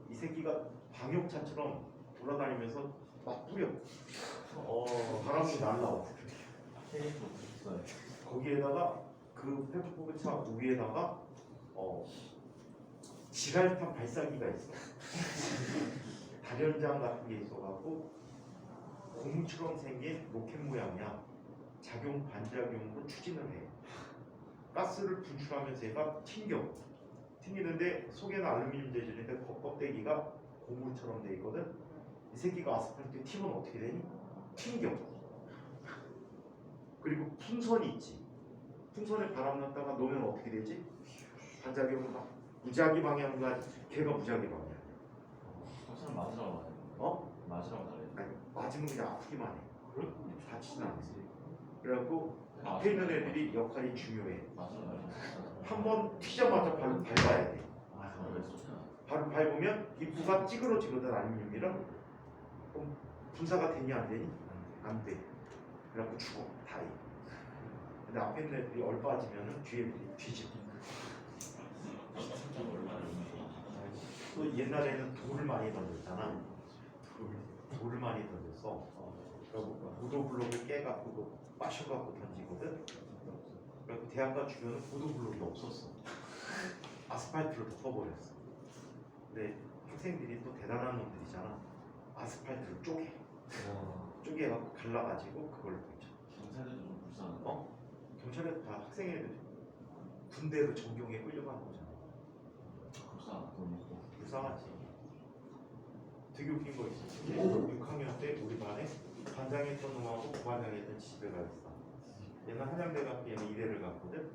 이 새끼가 방역차처럼 돌아다니면서 막 뿌려. 바람이 날라와. 거기에다가 그 펜프포구 차 위에다가 지랄탄 발사기가 있어. 발연장 같은 게 있어갖고 고무처럼 생긴 로켓 모양이야. 작용 반작용으로 추진을 해. 가스를 분출하면서 얘가 튕기는데 속에는 알루미늄 재질인데 겉껍데기가 고무처럼 돼 있거든. 이 새끼가 아스팔트에 튀면 어떻게 되니? 튕겨. 그리고 풍선이 있지. 풍선에 바람 났다가 놓으면 어떻게 되지? 반작용으로 막 무작위 방향과 걔가 무작위 방향. 사람 맞으라고 하네. 맞으라고 하네. 아니, 맞으면 그냥 아프기만 해. 다치진 않지. 그래갖고 앞에 있는 애들이 역할이 중요해. 한번 튀자마자 발로 밟아야 돼. 발을 밟으면 입구가 찌그러지거든. 알루미늄이랑. 그럼 분사가 되니 안 되니? 안 돼. 그래갖고 죽어. 다이. 근데 앞에 있는 애들이 얼빠지면은 뒤에 애들이 뒤집어. 또 옛날에는 돌을 많이 던졌잖아. 돌을 많이 던졌어. 보도블록을 깨갖고 빠셔갖고 던지거든. 그리고 대학가 주변은 보도블록이 없었어. 아스팔트를 덮어버렸어. 근데 학생들이 또 대단한 놈들이잖아. 아스팔트를 쪼개갖고 갈라가지고 그걸 붙여. 경찰들도 좀 불쌍한데. 경찰에도 다 학생 애들 군대로 전경에 끌려가는 거잖아. 불쌍하지. 되게 웃긴 거 있어. 6학년 때 우리 반에 반장했던 놈하고 부반장했던 지지배가 있어. 얘는 한양대가 얘는 이대를 갔거든.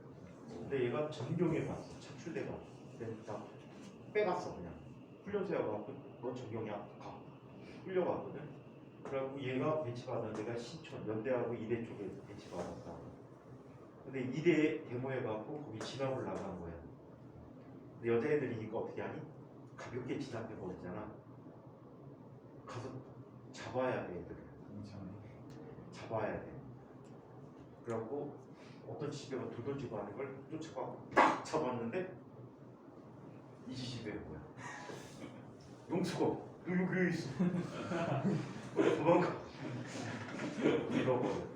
근데 얘가 전경에 갔어. 차출대가. 근데 다 빼갔어 그냥. 훈련소에 가고 너 전경에 가. 끌려갔거든. 그래갖고 얘가 배치받은 데가 신촌 연대하고 이대 쪽에 배치받았다. 근데 이대에 데모해갖고 거기 진압을 나간 거야. 근데 여자애들이니까 어떻게 하니? 가볍게 진압해 버리잖아. 가서 잡아야 돼 애들. 잡아야 돼. 그래갖고 어떤 지배가 두더지고 하는 걸 쫓아가고 딱 잡았는데 이 지배가 뭐야? 용수가 너 여기 왜 있어? 왜 도망가? 잃어버려.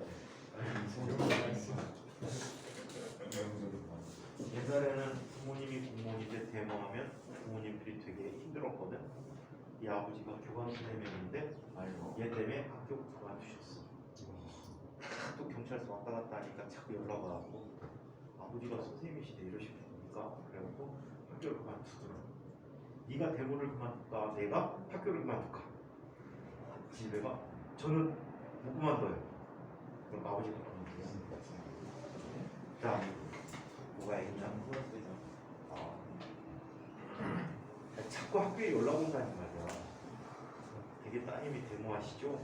옛날에는 부모님이 공무원이 때 대모하면 부모님들이 되게 힘들었거든. 이 아버지가 교감 선생님인데 얘 때문에 학교 그만두셨어. 또 경찰서 왔다 갔다 하니까 자꾸 연락 와갖고 아버지가 선생님이시대 이러시니까 그래갖고 학교를 그만두더라. 네가 대모를 그만둘까? 내가 학교를 그만둘까? 집에가 저는 못 그만둬요. 그럼 아버지가 그만두요. 자, 뭐가 있냐? 자꾸 학교에 연락 온다는 말이야. 되게 따님이 데모하시죠?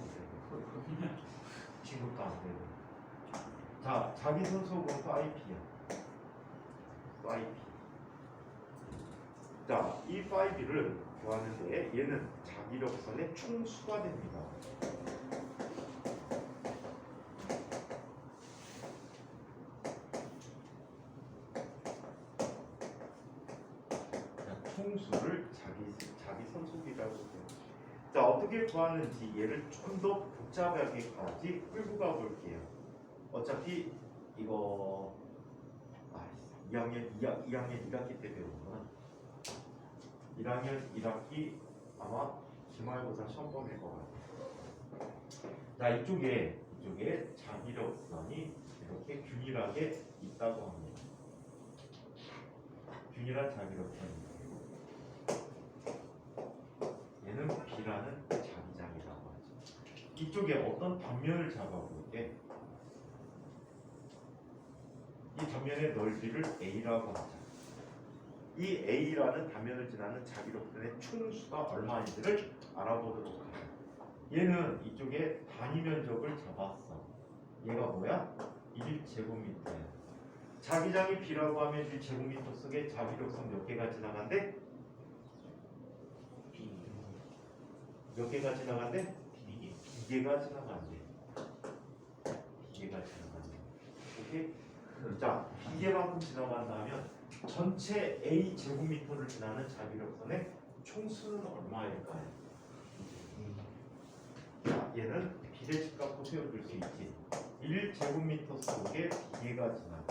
친구도 안 되고. 자, 자기 선수는 5P야. 5P. 자, 이 5P를 구하는데 얘는 자기력선의 총수가 됩니다. 총수를 자기 선수기라고 해요. 자, 어떻게 구하는지 얘를 좀 더 복잡하게까지 끌고 가볼게요. 어차피 이거 2학년 1학기 때 배운 거는 1학년 1학기 아마 기말고사 시험범일 것 같아요. 자, 이쪽에 자기력선이 이렇게 균일하게 있다고 합니다. 균일한 자기력선입니다. 얘는 B라는 자기장이라고 하죠. 이쪽에 어떤 단면을 잡아볼게. 이 단면의 넓이를 A라고 하자. 이 A라는 단면을 지나는 자기력선의 총수가 얼마인지를 알아보도록 하자. 얘는 이쪽에 단위 면적을 잡았어. 얘가 뭐야? 1제곱미터야. 자기장이 B라고 하면 1제곱미터 속에 자기력선 몇 개가 지나간대? 몇 개가 지나간대? 2개가 지나간대. 2개가 지나간대. 오케이? 자, 2개만큼 지나간다면 전체 A 제곱미터를 지나는 자기력선의 총수는 얼마일까요? 자, 얘는 비례식값으로 세워줄 수 있지. 1제곱미터 속에 2개가 지나가.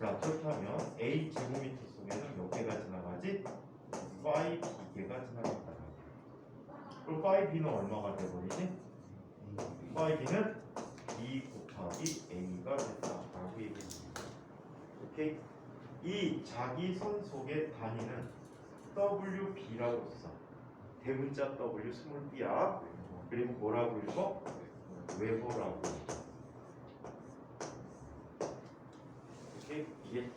자, 그렇다면 A 제곱미터 속에는 몇 개가 지나가지? 5B개가 지나간다. 그럼 5B는 얼마가 돼버리지? 5B는 2 곱하기 A가 됐다라고 얘기합니다. 오케이? 이 자기선 속의 단위는 WB라고 써. 대문자 W 스몰 b야. 그리고 뭐라고 읽어? 웨버라고 읽어. 오케이? 이게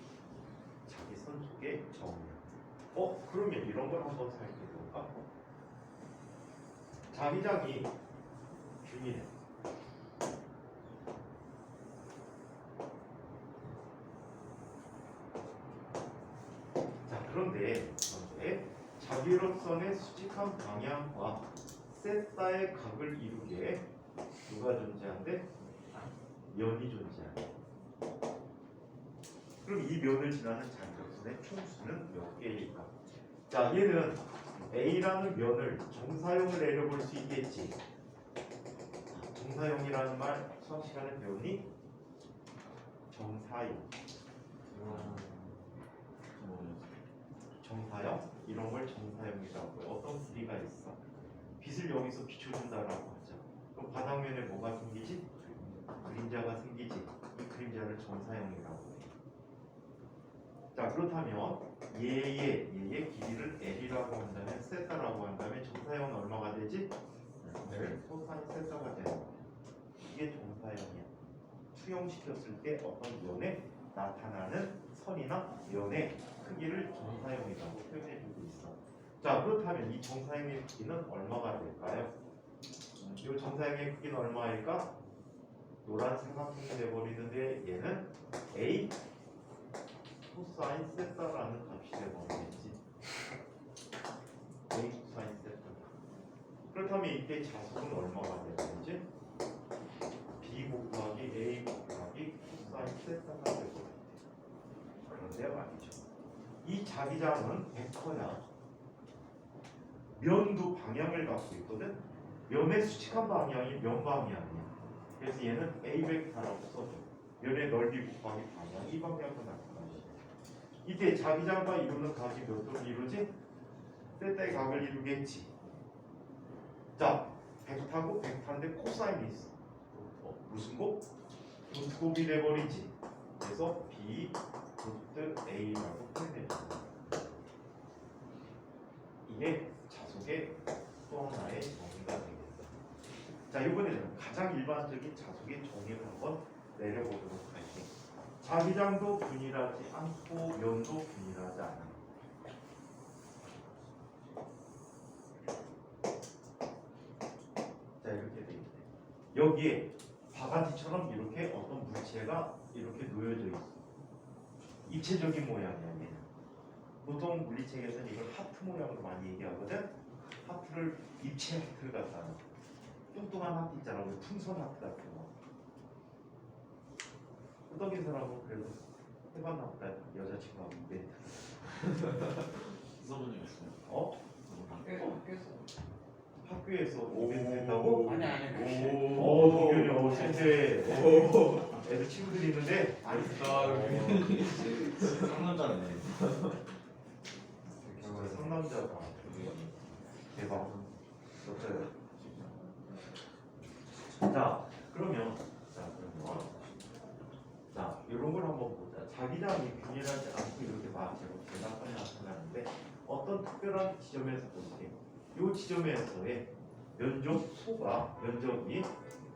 자기선 속의 정의야. 그러면 이런 걸 한번 살펴볼까? 자기장이 균일해. 자, 그런데 자기력선의 수직한 방향과 세타의 각을 이루게 누가 존재한대? 면이 존재한대. 그럼 이 면을 지나는 자기력선의 총수는 몇 개일까? 자, 얘는 A라는 면을 정사형을 내려볼 수 있겠지. 정사형이라는 말 수학 시간에 배우니? 정사형. 정사형? 이런 걸 정사형이라고 해요. 어떤 길이가 있어. 빛을 여기서 비춰준다라고 하죠. 그럼 바닥면에 뭐가 생기지? 그림자가 생기지. 이 그림자를 정사형이라고 해요. 자, 그렇다면 얘의 길이를 L이라고 한다면 세타라고 한다면 정사형은 얼마가 되지? 코사인 세타가 되는 거야. 이게 정사형이야. 수형시켰을 때 어떤 면에 나타나는 선이나 면의 크기를 정사형이라고 표현해주고 있어. 자, 그렇다면 이 정사형의 크기는 얼마가 될까요? 이 정사형의 크기는 얼마일까? 노란 삼각형이 돼버리는데 얘는 A 코사인 세타라는 값이 돼버리겠지. 그렇다면 이때 자속은 얼마가 되는지 b 곱하기 a 곱하기 코사인 세타가 되고 그런데 말이죠. 이 자기장은 벡터야. 면도 방향을 갖고 있거든. 면의 수직한 방향이 면 방향이야. 그래서 얘는 a 벡터라고 써줘. 면의 넓이 곱하기 방향 이 방향으로 나타나지. 이때 자기장과 이루는 각이 몇 도로 이루지? 세타의 각을 이루겠지. 자, 벡터고 벡터인데 코사인이 있어. 무슨 곱? 루트곱이 돼버리지. 그래서 b 루트 a라고 표현해줍니다. 이게 자속의 또 하나의 정의가 되겠다. 자, 이번에는 가장 일반적인 자속의 정의를 한번 내려보도록 할게요. 자기장도 균일하지 않고 면도 균일하지 않아. 자, 이렇게 돼 있네. 여기에 바가지처럼 이렇게 어떤 물체가 이렇게 놓여져 있어. 입체적인 모양이야, 얘는. 보통 물리책에서는 이걸 하트 모양으로 많이 얘기하거든. 하트를 입체 하트를 갖다 놔. 뚱뚱한 하트 있잖아, 우리 풍선 하트 같은 거. 끄덕인 사람은 그래도 해봤나 보다. 여자친구하고 이벤트. 써본 적 있어요? 어? 학교에서 학교에서 이벤트 했다고? 아니 오, 동현이 센데. 애들 친구들이 있는데 상남자네. 상남자가 대박. 어쩌요? 자, 그러면 이런 걸 한번 보자. 자기장이 균일하지 않고 이렇게 막 제곱 대답하게 나타나는데 어떤 특별한 지점에서 볼게. 이 지점에서의 면적 소가 면적이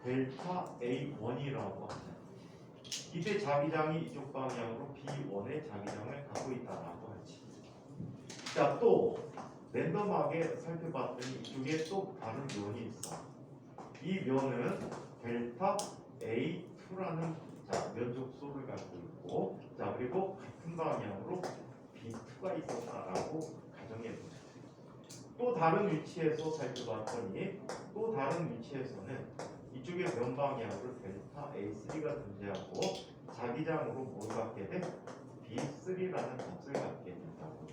델타 A1이라고 하자. 이때 자기장이 이쪽 방향으로 B1의 자기장을 갖고 있다라고 하지. 자, 또 랜덤하게 살펴봤더니 이쪽에 또 다른 면이 있어. 이 면은 델타 A2라는 면적소를 갖고 있고, 자, 그리고 같은 방향으로 B2가 있었다라고 가정해보자. 또 다른 위치에서 살펴봤더니 또 다른 위치에서는 이쪽에 면 방향으로 델타 A3가 존재하고 자기장으로 뭘 갖게 돼? B3라는 값을 갖게 된다고.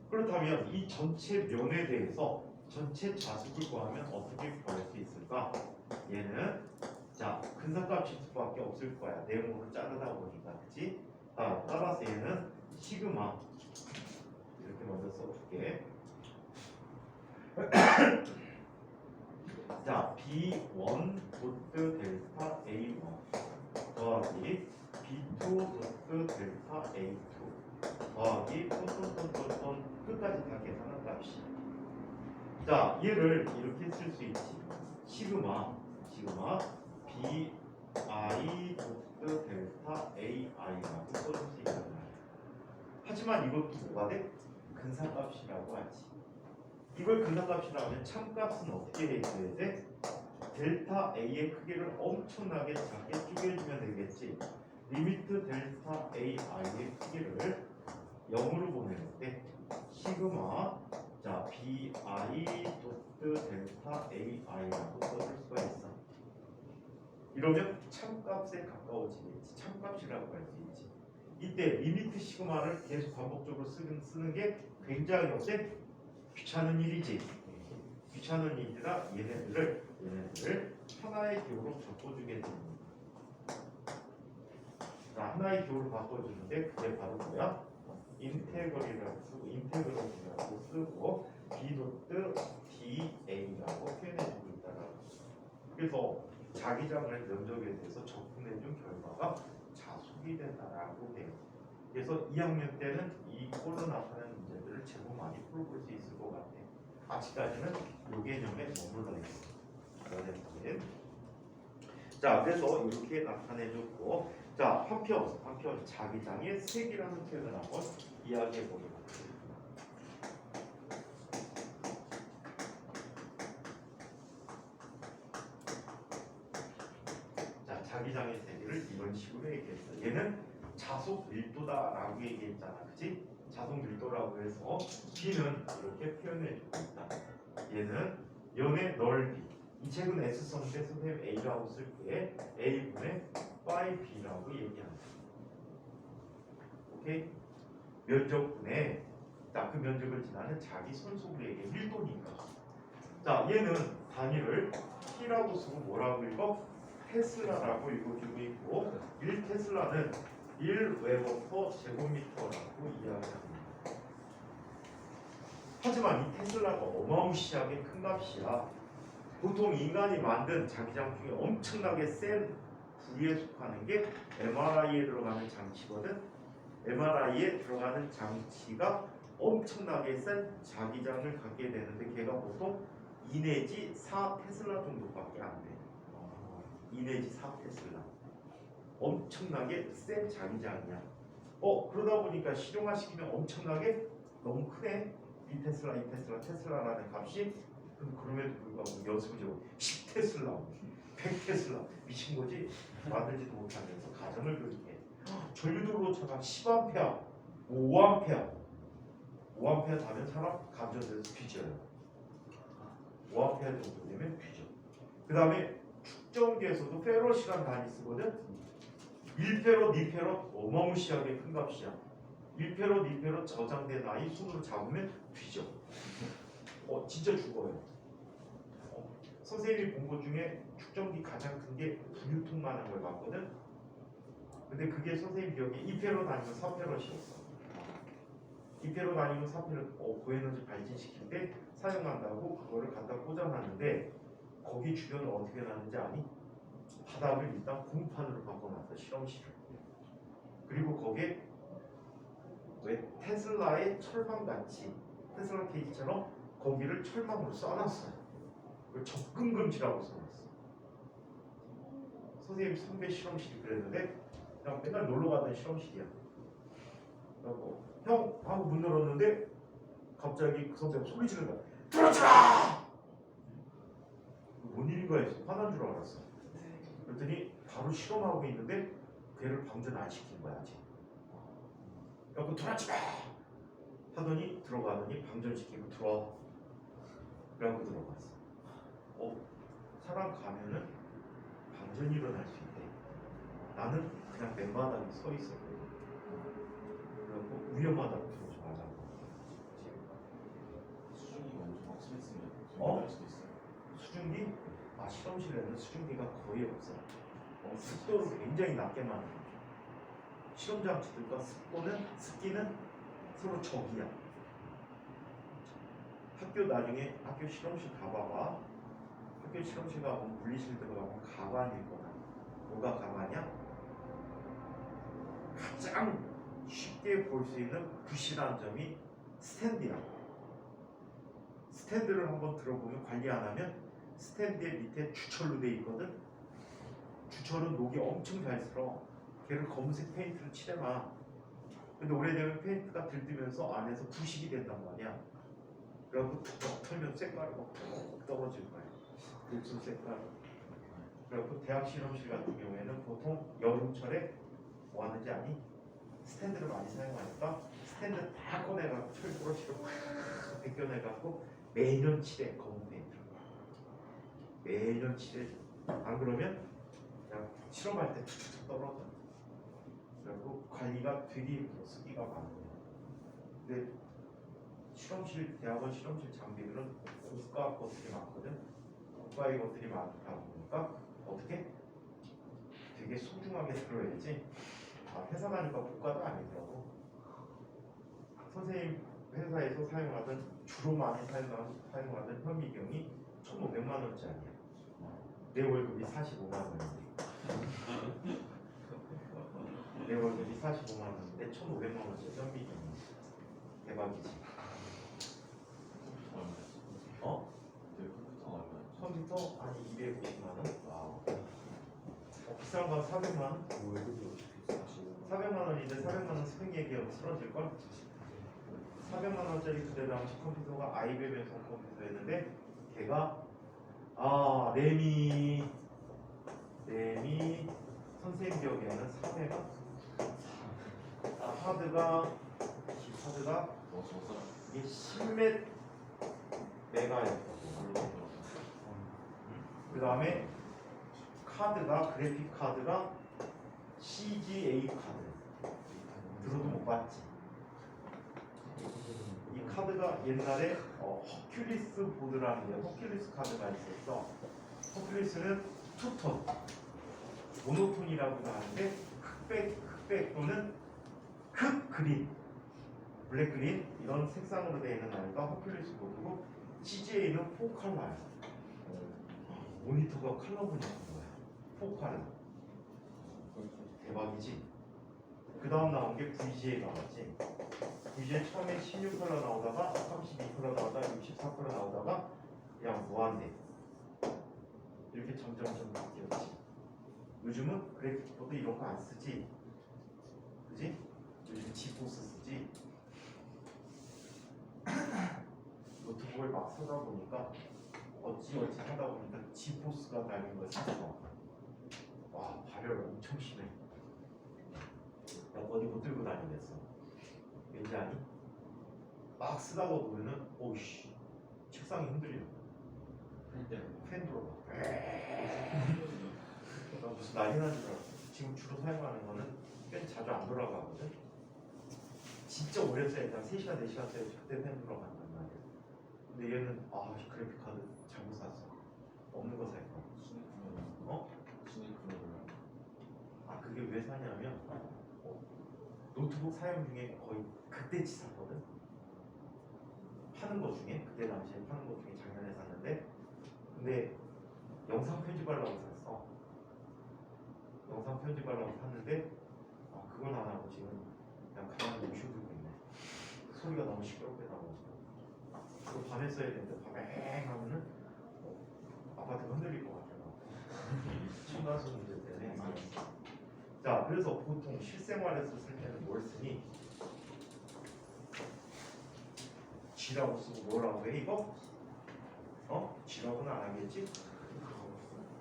그렇다면 이 전체 면에 대해서 전체 자속을 구하면 어떻게 구할 수 있을까? 얘는 자, 근사값일 수밖에 없을 거야. 네모를 자르다 보니까, 그치? 따라서 얘는 시그마 이렇게 먼저 써줄게. 자, B1 도트 델타 A1 더하기 B2 도트 델타 A2 더하기 톤 끝까지 다 계산한 값이. 자, 얘를 이렇게 쓸 수 있지. 시그마 B I 도트 델타 A I라고 써줄 수 있단 말이야. 하지만 이것도 뭐가 돼? 근사값이라고 하지. 이걸 근사값이라고 하면 참값은 어떻게 해줘야 돼? 델타 A의 크기를 엄청나게 작게 쪼개주면 되겠지. 리미트 델타 A I의 크기를 0으로 보내는 때 시그마 자 B I 도트 델타 A I라고 써줄 수가 있어. 이러면 참값에 가까워지겠지. 참값이라고 할 수 있지. 이때 리미트 시그마를 계속 반복적으로 쓰는 게 굉장히 어때? 귀찮은 일이지. 귀찮은 일이라 얘네들을 하나의 기호로 바꿔주게 됩니다. 자, 하나의 기호로 바꿔주는데 그게 바로 뭐야? 인테그럴이라고 쓰고 B 도트 DA라고 표현해주고 있다라고. 그래서 자기장을 면적에 대해서 접근해준 결과가 자속이 된다라고 돼요. 그래서 2학년 때는 이꼴로 나타나는 문제들을 제법 많이 풀어볼 수 있을 것 같아. 아직까지는 이 개념에 머물러 있어. 자, 그래서 이렇게 나타내줬고, 자, 한편 자기장의 색이라는 표현을 한번 이야기해 보도록 하겠습니다. 자, 자기장의 세기를 이런 식으로 얘기했어. 얘는 자속 밀도다라고 얘기했잖아, 그렇지? 자속 밀도라고 해서 B는 이렇게 표현해주고 있다. 얘는 연의 넓이. 이 책은 S성인데 선생님 A라고 쓸게. A분의 파이 B라고 얘기합니다. 오케이? 면적분의 그 면적을 지나는 자기 손수부리에게 1도니까. 자, 얘는 단위를 T라고 쓰고 뭐라고 읽어? 테슬라라고 읽어주고 있고 1테슬라는 1웨버/제곱미터라고 이야기합니다. 하지만 이 테슬라가 어마무시하게 큰 값이야. 보통 인간이 만든 자기장 중에 엄청나게 센 부위에 속하는 게 MRI에 들어가는 장치거든. MRI에 들어가는 장치가 엄청나게 센 자기장을 갖게 되는데 걔가 보통 2 내지 4 테슬라 정도밖에 안 돼. 2 내지 4 테슬라. 엄청나게 센 자기장이야. 그러다 보니까 실용화시키면 엄청나게 너무 크네. 2테슬라, 2테슬라, 테슬라라는 값이. 그럼에도 불구하고 연습적으로 10테슬라, 100테슬라 미친 거지. 만들지도 못하면서 가정을 그리게. 전류도로차가 10A, 5A, 5A 다면 사람 감전돼서 뒤져요. 5A 정도 되면 뒤져. 그 다음에 축전기에서도 페로 시간 단위 쓰거든. 1페로, 2페로 어마무시하게 큰 값이야. 1페로, 2페로 저장된 아이 손으로 잡으면 뒤져. 진짜 죽어요. 선생님이 본 것 중에 축전기 가장 큰 게 분유통만한 걸 봤거든. 근데 그게 선생님 기억에 2페로 다니면 4페로시였어. 2페로 다니면 4페로 고에너지 발진시킬 때 사용한다고 그거를 갖다 꽂아놨는데 거기 주변을 어떻게 놨는지 아니? 바닥을 일단 공판으로 바꿔놨어. 실험실을. 그리고 거기에 왜 테슬라의 철망같이 테슬라 케이지처럼 거기를 철망으로 써놨어요. 접근 금지라고 써놨어. 선생님 선배 실험실이 그랬는데 그냥 맨날 놀러 가던 실험실이야. 그래서 형 하고 문 열었는데 갑자기 그 선배가 소리 지르는 거야. 들어오라! 뭔 일인가 해서 화난 줄 알았어. 그랬더니 바로 실험하고 있는데 걔를 방전 안 시킨 거야 아직. 그래서 들어오지 마! 하더니 들어가더니 방전시키고 들어와. 그래갖고 들어갔어. 사람 가면은 방전이 일어날 수 있대. 나는 그냥 맨바닥에 서 있었거든. 그래갖고 위험하다고 들어오지 말라고. 수준이 엄청 막 심했으면 어? 수도 있어요. 수증기? 실험실에는 수증기가 거의 없어. 습도를 굉장히 낮게만 해. 실험 장치들과 습기는 서로 적이야. 학교 나중에 학교 실험실 가봐봐. 학교 실험실 가보면 물리실 들어가면 가관일 거다. 뭐가 가관이야? 가장 쉽게 볼 수 있는 부실한 점이 스탠드야. 스탠드를 한번 들어보면 관리 안 하면 스탠드의 밑에 주철로 돼 있거든. 주철은 녹이 엄청 잘 쓸어. 걔를 검은색 페인트로 칠해놔. 근데 오래되면 페인트가 들뜨면서 안에서 부식이 된단 말이야. 그래갖고 툭툭 털면 색깔이 막 툭 떨어질 거야. 녹슨 색깔. 그래갖고 대학 실험실 같은 경우에는 보통 여름철에 뭐 하는지 아니? 스탠드를 많이 사용하니까 스탠드 다 꺼내갖고 철 브러쉬로 팍 벗겨내갖고 매년 칠해. 검은 페인트로. 매년 칠해. 안 그러면 그냥 실험할 때 툭툭 떨어져. 그리고 관리가 되게 힘들어. 습기가 많아요. 근데 대학원 실험실 장비들은 고가 것들이 많거든. 고가의 것들이 많다 보니까 어떻게? 되게 소중하게 들어야지. 회사 가니까 고가도 아니더라고. 선생님 회사에서 주로 많이 사용하던 현미경이 1,500만 원짜리야. 내 월급이 45만 원인데. 내 월급이 45만 원인데 1,500만 원짜리 현미경이. 대박이지. 컴퓨터? 아니 250만 원? 비싼 건 400만 원? 400만 원인데 400만 원 스펙 얘기하면 쓰러질걸? 400만 원짜리 그때 당시 컴퓨터가 아이베벤성 컴퓨터였는데 걔가 램이 선생님 기억에는 3회가 하드가 이게 10몇 메가였고. 그 다음에 카드가 그래픽 카드가 CGA 카드. 들어도 못 봤지. 이 카드가 옛날에 허큘리스 보드라는 게 허큘리스 카드가 있었어. 허큘리스는 투톤, 모노톤이라고도 하는데 흑백 또는 흑그린, 블랙그린 이런 색상으로 되어 있는 아이가 허큘리스 보드고 CGA는 4컬러야. 모니터가 컬러분이 있는 거야. 4컬러. 대박이지? 그 다음 나온 게 VGA 나왔지. VGA 처음에 16컬러 나오다가 32컬러 나오다가 64컬러 나오다가 그냥 무한대 이렇게 점점점 바뀌었지. 요즘은 그래픽보드 이런 거 안 쓰지. 그지? 요즘 지포스 쓰지. 노트북을 막 사다 보니까 어찌 하다 보니까 지포스가 달린 걸 샀어. 와, 발열 엄청 심해. 나 어디 못 들고 다니겠어. 왠지 아니? 막 쓰다가 보면은 오우씨 책상이 흔들려. 팬 들어가. 나 무슨 난리 나는 줄 알았어. 지금 주로 사용하는 거는 팬 자주 안 돌아가거든. 진짜 오래 써야 돼. 3시간 4시간 써야 그때 팬 돌아간단 말이야. 근데 얘는 그래픽 카드 잘못 샀어. 없는 거 살 거야. 그게 왜 사냐면 노트북 사용 중에 거의 그때치 샀거든. 파는 거 중에 그때 당시에 파는 거 중에 작년에 샀는데 근데 영상 편집하려고 샀어. 영상 편집하려고 샀는데 그건 안 하고 지금 그냥 가만히 모셔두고 있네. 소리가 너무 시끄럽게 나오고 그거 밤에 써야 되는데 밤에 하면은 아파트가 흔들릴 것 같더라고. 층간소음 문제 때문에. 자, 그래서 보통 실생활에서 쓸 때는 뭘 쓰니? G라고 쓰고 뭐라고 해 이거? G라고는 안 하겠지?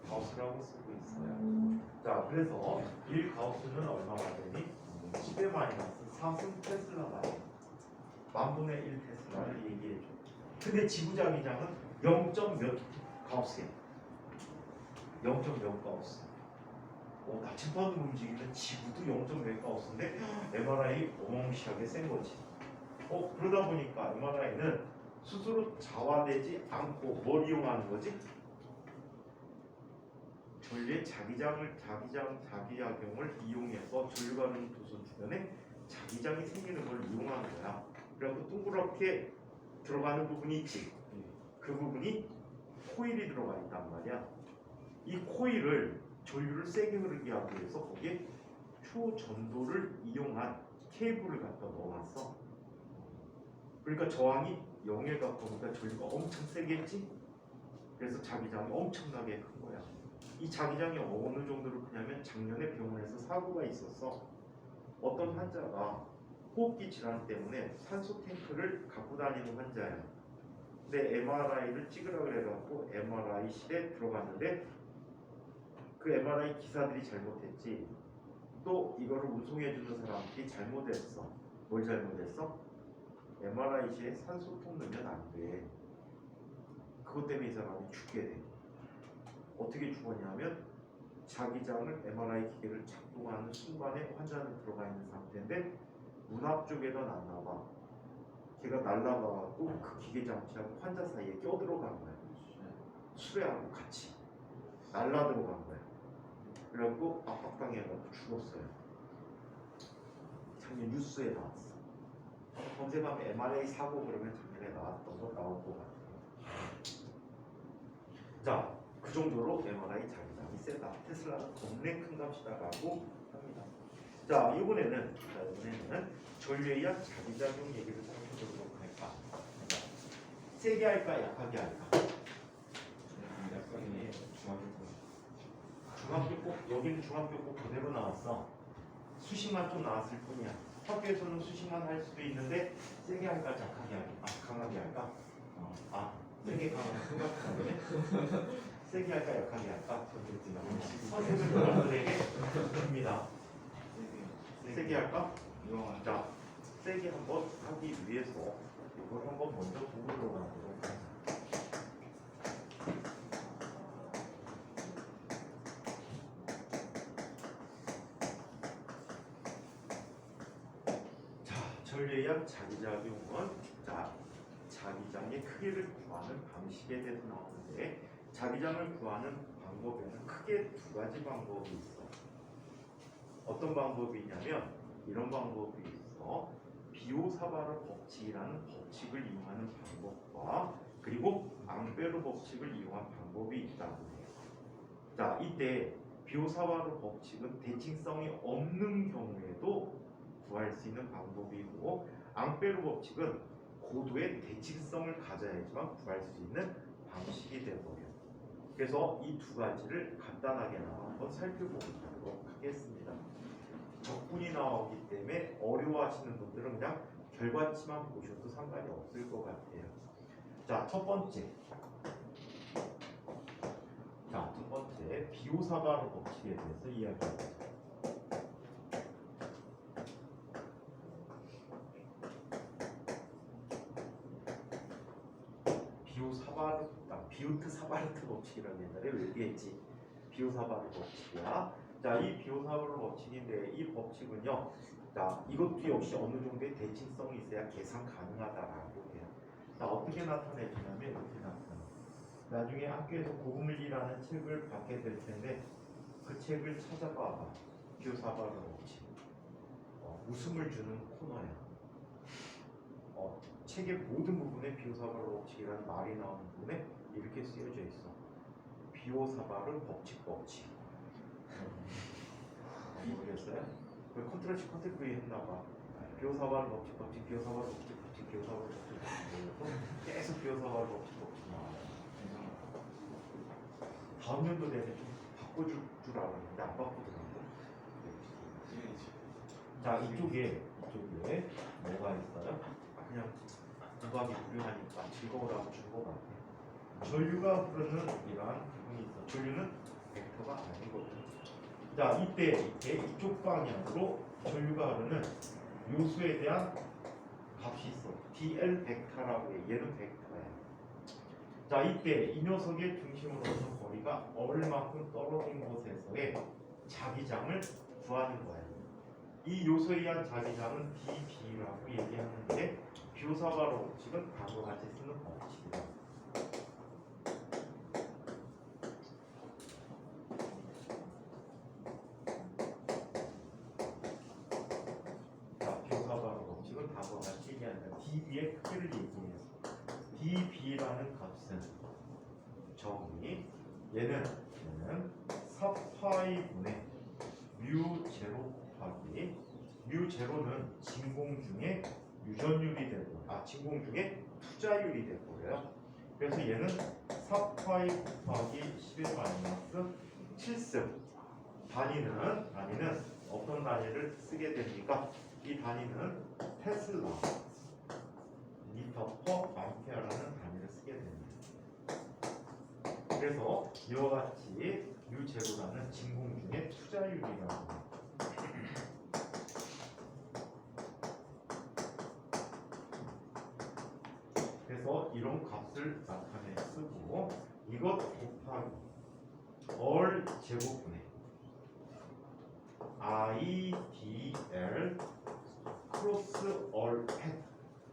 가우스라고 쓰고 있어요. 자, 그래서 1 가우스는 얼마나 되니? 10의 마이너스 4승 테슬라가 돼. 만분의 1 테슬라를 얘기해줘. 근데 지구자기장은 0. 몇 가우스야? 0. 몇 가우스? 나침반으로 움직이는 지구도 0. 몇 가우스인데 MRI 어마무시하게 센 거지. 그러다 보니까 MRI는 스스로 자화되지 않고 뭘 이용하는 거지? 전류의 자기작용을 이용해서 전류가 흐르는 도선 주변에 자기장이 생기는 걸 이용하는 거야. 그래서 동그랗게 들어가는 부분이 있지. 그 부분이 코일이 들어가 있단 말이야. 이 코일을 전류를 세게 흐르게 하기 위해서 거기에 초전도를 이용한 케이블을 갖다 넣어놨어. 그러니까 저항이 0에 가까우니까 전류가 엄청 세겠지. 그래서 자기장이 엄청나게 큰 거야. 이 자기장이 어느 정도로 크냐면 작년에 병원에서 사고가 있었어. 어떤 환자가 호흡기 질환 때문에 산소 탱크를 갖고 다니는 환자야. 근데 MRI를 찍으라고 해갖고 MRI실에 들어갔는데 그 MRI 기사들이 잘못했지. 또 이거를 운송해주는 사람들이 잘못했어. 뭘 잘못했어? MRI실에 산소통 넣으면 안 돼. 그것 때문에 이 사람이 죽게 돼. 어떻게 죽었냐면 자기장을 MRI 기계를 작동하는 순간에 환자는 들어가 있는 상태인데 문 앞쪽에다 놨나봐. 걔가 날라가고 그 기계 장치하고 환자 사이에 껴들어간 거야. 수레하고 같이 날라 들어간 거야. 그래갖고 압박당해가지고 죽었어요. 작년 뉴스에 나왔어. 검색하면 MRI 사고 그러면 작년에 나왔던 거 나올 것 같아요. 자, 그 정도로 MRI 자기장이 세다. 테슬라는 겁내 큰 값이다라고 합니다. 자, 이번에는 전류에 의한 자기작용 얘기를 살펴보도록 할까. 세게 할까, 약하게 할까? 중학교 꼭 여기는 중학교 꼭 그대로 나왔어. 수식만 좀 나왔을 뿐이야. 학교에서는 수식만 할 수도 있는데 세게 할까, 약하게 할까? 강하게 할까? 세게 강하게 세게 할까, 약하게 할까? 선생님 여러분들에게 듭니다. 세게 할까? 자, 세게 한번 하기 위해서 이걸 한번 먼저 보도록 하도록 합니다. 전류에 의한 자기작용은 자 자기장의 크기를 구하는 방식에 대해서 나오는데 자기장을 구하는 방법에는 크게 두 가지 방법이 있어. 어떤 방법이 있냐면 이런 방법이 있어. 비오사바르 법칙이라는 법칙을 이용하는 방법과 그리고 앙베르 법칙을 이용한 방법이 있다고 해요. 자, 이때 비오사바르 법칙은 대칭성이 없는 경우에도 구할 수 있는 방법이고 앙베르 법칙은 고도의 대칭성을 가져야지만 구할 수 있는 방식이 되어버려요. 그래서 이 두 가지를 간단하게나마 한번 살펴보도록 하겠습니다. 적분이 나오기 때문에 어려워하시는 분들은 그냥 결과치만 보셔도 상관이 없을 것 같아요. 자, 첫 번째 비오사바르 법칙에 대해서 이야기해보자. 비오트 사바르트 법칙이라고 옛날에 얘기했지. 비오사바르 법칙이야. 자, 이 비오사바르 법칙인데 이 법칙은요. 자, 이것도 역시 어느 정도의 대칭성이 있어야 계산 가능하다라고 해요. 자, 어떻게 나타내주냐면 이렇게 나타나. 나중에 학교에서 고분물리라는 책을 받게 될 텐데 그 책을 찾아봐봐. 비오사바르 법칙. 웃음을 주는 코너야. 책의 모든 부분에 비오사바르 법칙이라는 말이 나오는 부분에 이렇게 쓰여져 있어. 비오사바르 법칙. 모르겠어요? 그 컨트롤 했나봐. 비오사바르 법칙, 비오사바르 법칙, 비오사바르 법칙. 계속 비오사바르 법칙 나와요. 다음 연도 내내 좀 바꿔줄 줄 알았는데 안 바꾸더라고. 자, 이쪽에 뭐가 있어요? 그냥 부각이 유효하니까 즐거우라고 준 것 같아요. 전류가 흐르는 이러한 부분이 있어. 전류는 벡터가 아니거든. 자, 이때 이쪽 방향으로 전류가 흐르는 요수에 대한 값이 있어. dl 벡터라고 해. 얘는 벡터야. 자, 이때 이 녀석의 중심으로부터 거리가 얼만큼 떨어진 곳에서의 자기장을 구하는 거야. 이 요소에 의한 자기장은 dB라고 얘기하는데 비오사바르 법칙은 다음과 같이 쓰는 법칙이다. 자, 비오사바르 법칙은 다음과 같이 얘기한다. dB의 크기를 얘기해서 dB라는 값은 정의 얘는 4파이분의 뮤 제로 곱하기 뮤 제로는 진공 중에 유전율이 되고 진공 중에 투자율이 되고요. 그래서 얘는 4파이 곱하기 10의 마이너스 7승 단위는 어떤 단위를 쓰게 됩니까? 이 단위는 테슬라 미터 퍼 암페어라는 단위를 쓰게 됩니다. 그래서 이와 같이 뮤 제로라는 진공 중에 투자율이라고 합니다. 그래서 이런 값을 나타내 쓰고 이것 곱하기 얼 제곱분의 IDL 크로스 얼 헷.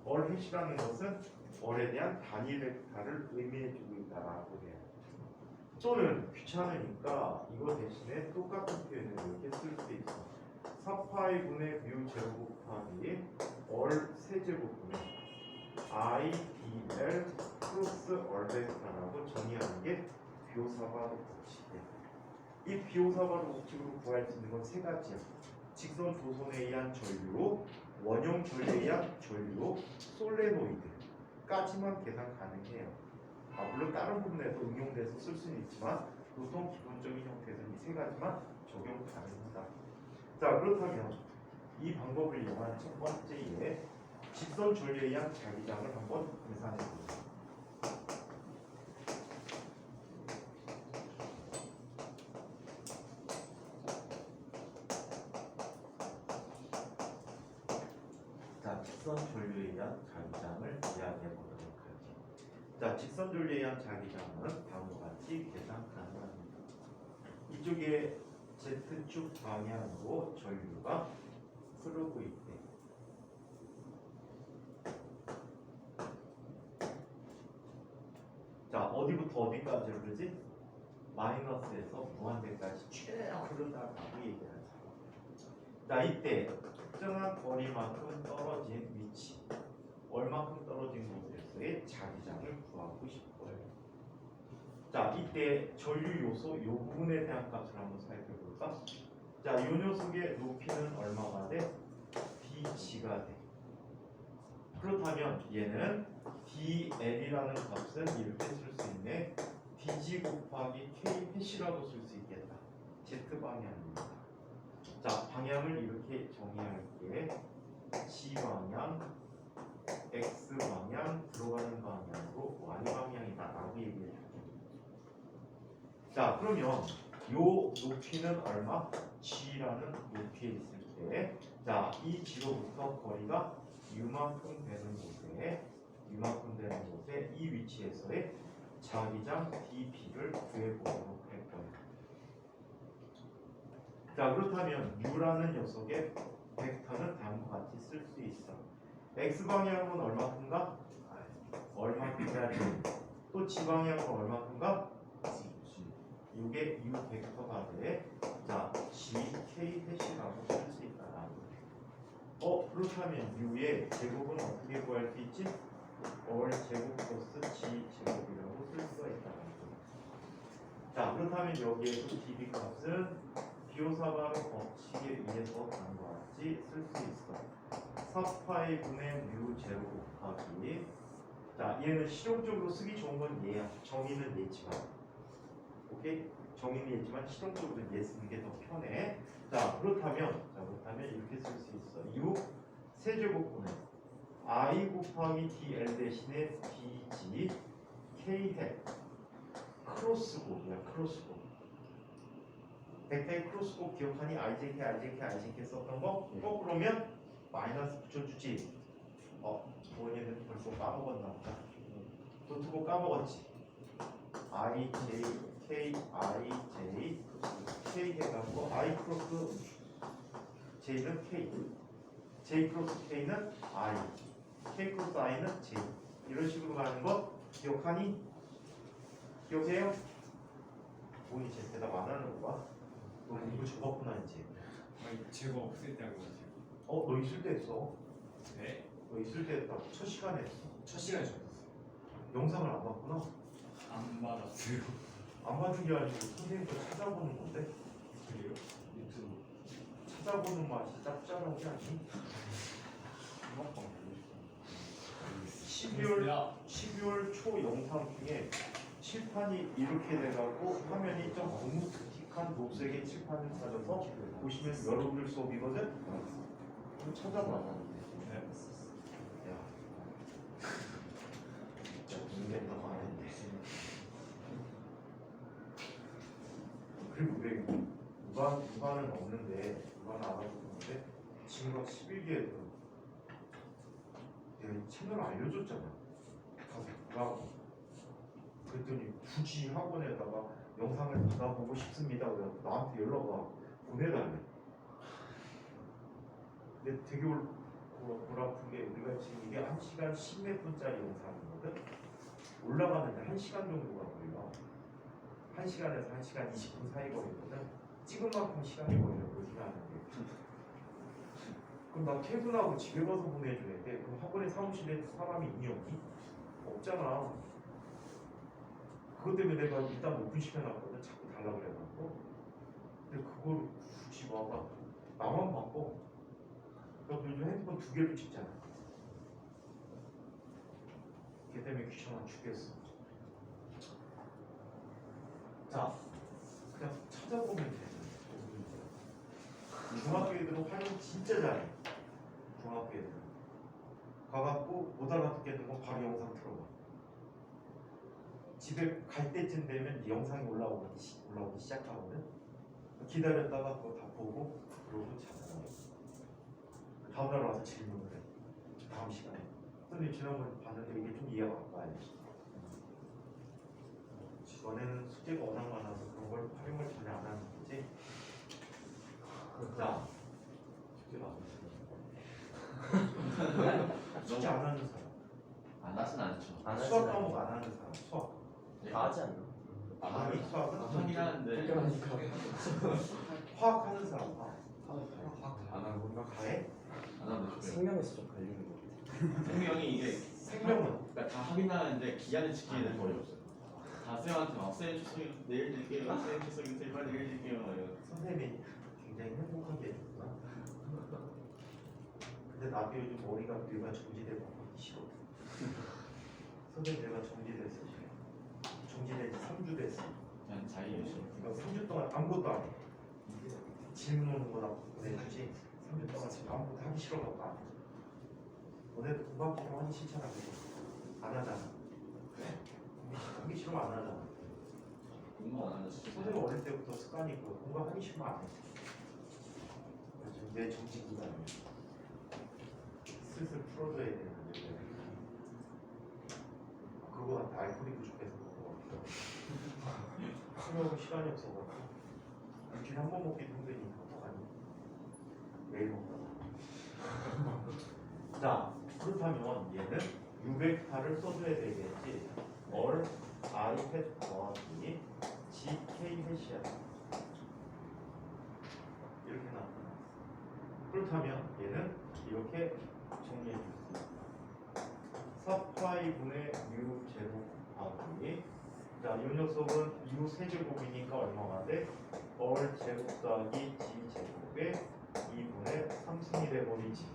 얼 헷이라는 것은 얼에 대한 단위 벡터를 의미해주고 있다라고 해요. 또는 귀찮으니까 이거 대신에 똑같은 표현을 이렇게 쓸 수 있어. 4파이분의 뮤 제곱 곱하기 얼 세제곱분의 IDL 크로스 얼 벡터라고 정의하는 게 비오사바르 법칙이에요. 이 비오사바르 법칙으로 구할 수 있는 건 세 가지야. 직선 도선에 의한 전류, 원형 전류에 의한 전류, 솔레노이드까지만 계산 가능해요. 물론 다른 부분에도 응용돼서 쓸 수는 있지만 보통 기본적인 형태에서는 이 세 가지만 적용 가능합니다. 자, 그렇다면 이 방법을 이용한 첫 번째에 직선 전류에 의한 자기장을 한번 계산해 보죠. 자, 직선 전류에 의한 자기장을 이야기해 보도록 하죠. 자, 직선 전류에 의한 자기장은 다음과 같이 계산 가능합니다. 이쪽에 Z축 방향으로 전류가 흐르고 있대. 자, 어디부터 어디까지를 그러지? 마이너스에서 무한대까지 쭉 흐른다라고 얘기하죠. 자, 이때 특정한 거리만큼 떨어진 위치, 얼마큼 떨어진 곳에서의 자기장을 구하고 싶어요. 자, 이때 전류 요소 요 부분에 대한 값을 한번 살펴볼까? 자, 요 녀석의 높이는 얼마가 돼? dg가 돼. 그렇다면 얘는 dl이라는 값은 이렇게 쓸 수 있네. dg 곱하기 k 해시라고 쓸 수 있겠다. z 방향입니다. 자, 방향을 이렇게 정의할게. g 방향, x 방향, 들어가는 방향으로 y 방향이다 라고 얘기해 줄게. 자, 그러면 요 높이는 얼마? g라는 높이에 있을 때, 자, 이 g로부터 거리가 이만큼 되는 곳에 이 위치에서의 자기장 dp를 구해보도록 할 거예요. 자, 그렇다면 u라는 녀석의 벡터는 다음과 같이 쓸 수 있어. x방향으로는 얼마큼가? 얼마큼가? 또 g방향으로 얼마큼가? 이게 u 벡터가 돼. 자, gk 해시라고 쓸 수 있다. 그렇다면 u의 제곱은 어떻게 구할 수 있지? 월 제곱 플러스 g 제곱이라고 쓸 수가 있다. 자, 그렇다면 여기에서 db 값은 비오사바로 법칙에 의해서 다음과 같이 쓸 수 있어. 4파이 분의 뮤 제로 곱하기. 자, 얘는 실용적으로 쓰기 좋은 건 얘야. 정의는 얘지만. 오케이? 정의는 얘지만 실용적으로 얘 쓰는 게 더 편해. 자, 그렇다면 이렇게 쓸 수 있어. 6 세제곱분의 i 곱하기 dl 대신에 dg k 해 크로스곡이야. 크로스곡. 벡터의 크로스곡 기억하니? IJK 썼던 거? 거꾸로면 마이너스 붙여주지. 부모님은 벌써 까먹었나 보다. 노트북 까먹었지. IJK 해가지고 I 크로스 J는 K, J 크로스 K는 I, K 크로스 I는 J. 이런 식으로 가는 거 기억하니? 기억해요? 본인이 제 대답 안 하는 거 봐. 너 이거 적었구나 이제. 아니 제가 없을 때 한 거지. 너 있을 때 했어. 네? 너 있을 때 했다고. 첫 시간에 했어. 첫 시간에 적었어요. 영상을 안 봤구나. 안 받았어요. 안 봐준 게 아니고 선생님도 찾아보는 건데. 그래요? 유튜브. 찾아보는 맛이 짭짤하지 않니? 12월 초 영상 중에 칠판이 이렇게 돼갖고 화면이 좀 너무 굵직한 녹색의 칠판을 찾아서 보시면 여러분들 수업이거든? 좀 찾아봐. 네. 야, 진짜 문제가 많은데. 그리고 왜 무관은 없는데 무관 알아보는데 친구가 11개에 내가 이 채널 알려줬잖아. 가서 보라고. 그랬더니 굳이 학원에다가 영상을 받아보고 싶습니다. 그래서 나한테 연락 와 보내달래. 근데 되게 골 아픈 게 우리가 지금 이게 1시간 10몇 분짜리 영상이거든. 올라가는데 1시간 정도가 걸려. 1시간에서 1시간 20분 사이 걸리거든. 찍은 만큼 시간이 걸려. 그렇게 하는데. 그럼 나 퇴근하고 집에 가서 보내줘야 돼. 그럼 학원에 사무실에 사람이 있니 없니? 없잖아. 그것 때문에 내가 일단 오픈시켜놨거든. 자꾸 달라고 그래가지고. 근데 그걸 굳이 와가 나만 바꿔. 그러니까 요즘 핸드폰 2개로 찍잖아. 걔 때문에 귀찮아 죽겠어. 자, 그냥 찾아보면 돼. 중학교 애들은 활용 진짜 잘해. 중학교 애들은 가갖고 못 알아듣겠는 건 바로 영상 틀어봐. 집에 갈 때쯤 되면 이제 영상이 올라오기 시작하거든. 기다렸다가 그거 다 보고 그러고 자고 다음날 와서 질문을 해. 다음 시간에 선생님 지난번에 봤는데 이게 좀 이해가 안 가요. 너네는 숙제가 워낙 많아서 그런 걸 활용을 전혀 안 하는 거지. 자, 숙제가 안 숙제 안 하는 사람. 안 하진 않죠. 수학 과목 안 하는 사람. 수학. 다 하지 않나? 아니 수학은 하긴 하는데 화학 하는 사람 안 하는 뭔가 가해? 안 하는데 좋아요. 생명에서 좀 갈리는 것 같아. 생명이 이게 생명은 그러니까 다 하긴 하는데 기한을 지키는 거의 없어요. 다 쌤한테 막 쌤 추석이 내일 드릴게요. 쌤 추석이 쌤 빨리 내일 드릴게요. 막 이러고. 선생님이 굉장히 행복하게 해줬구나. 근데 나도 요즘 머리가 뇌가 정지되고 하기 싫어. 선생님 내가 정지됐어 지금. 정지된 지 3주 됐어. 그냥 자기 열심히. 이거 3주 동안 아무것도 안 해. 질문 오는 거나 보내주지. 3주 동안 지금 아무것도 하기 싫어갖고 안 해. 너네도 공부하기로 하기 싫잖아. 그죠? 안 하잖아. 하기 싫으면 안 하잖아. 공부 안 하는 선생님 어릴 때부터 습관이 있고 공부하기 싫으면 안 해. 요즘 내 정지 기간이야. 슬슬 풀어줘야 되는데 그거한테 알코올이 부족해서 그런 거 같아. 풀어볼 시간이 없어가지고 일주일에 한 번 먹기도 힘드니까 어떡하니. 매일 먹다가 자 그렇다면 얘는 유벡타를 써줘야 되겠지. 얼 I 햇 더하기 GK 햇이야. 이렇게 나타나. 그렇다면 얘는 이렇게 정리해 줄 수 있다. 4파이분의 U 제곱 곱하기 자, 이 녀석은 U 세제곱이니까 얼마가 돼? 얼 제곱 더하기 G 제곱에 2분의 3승이 돼버리지.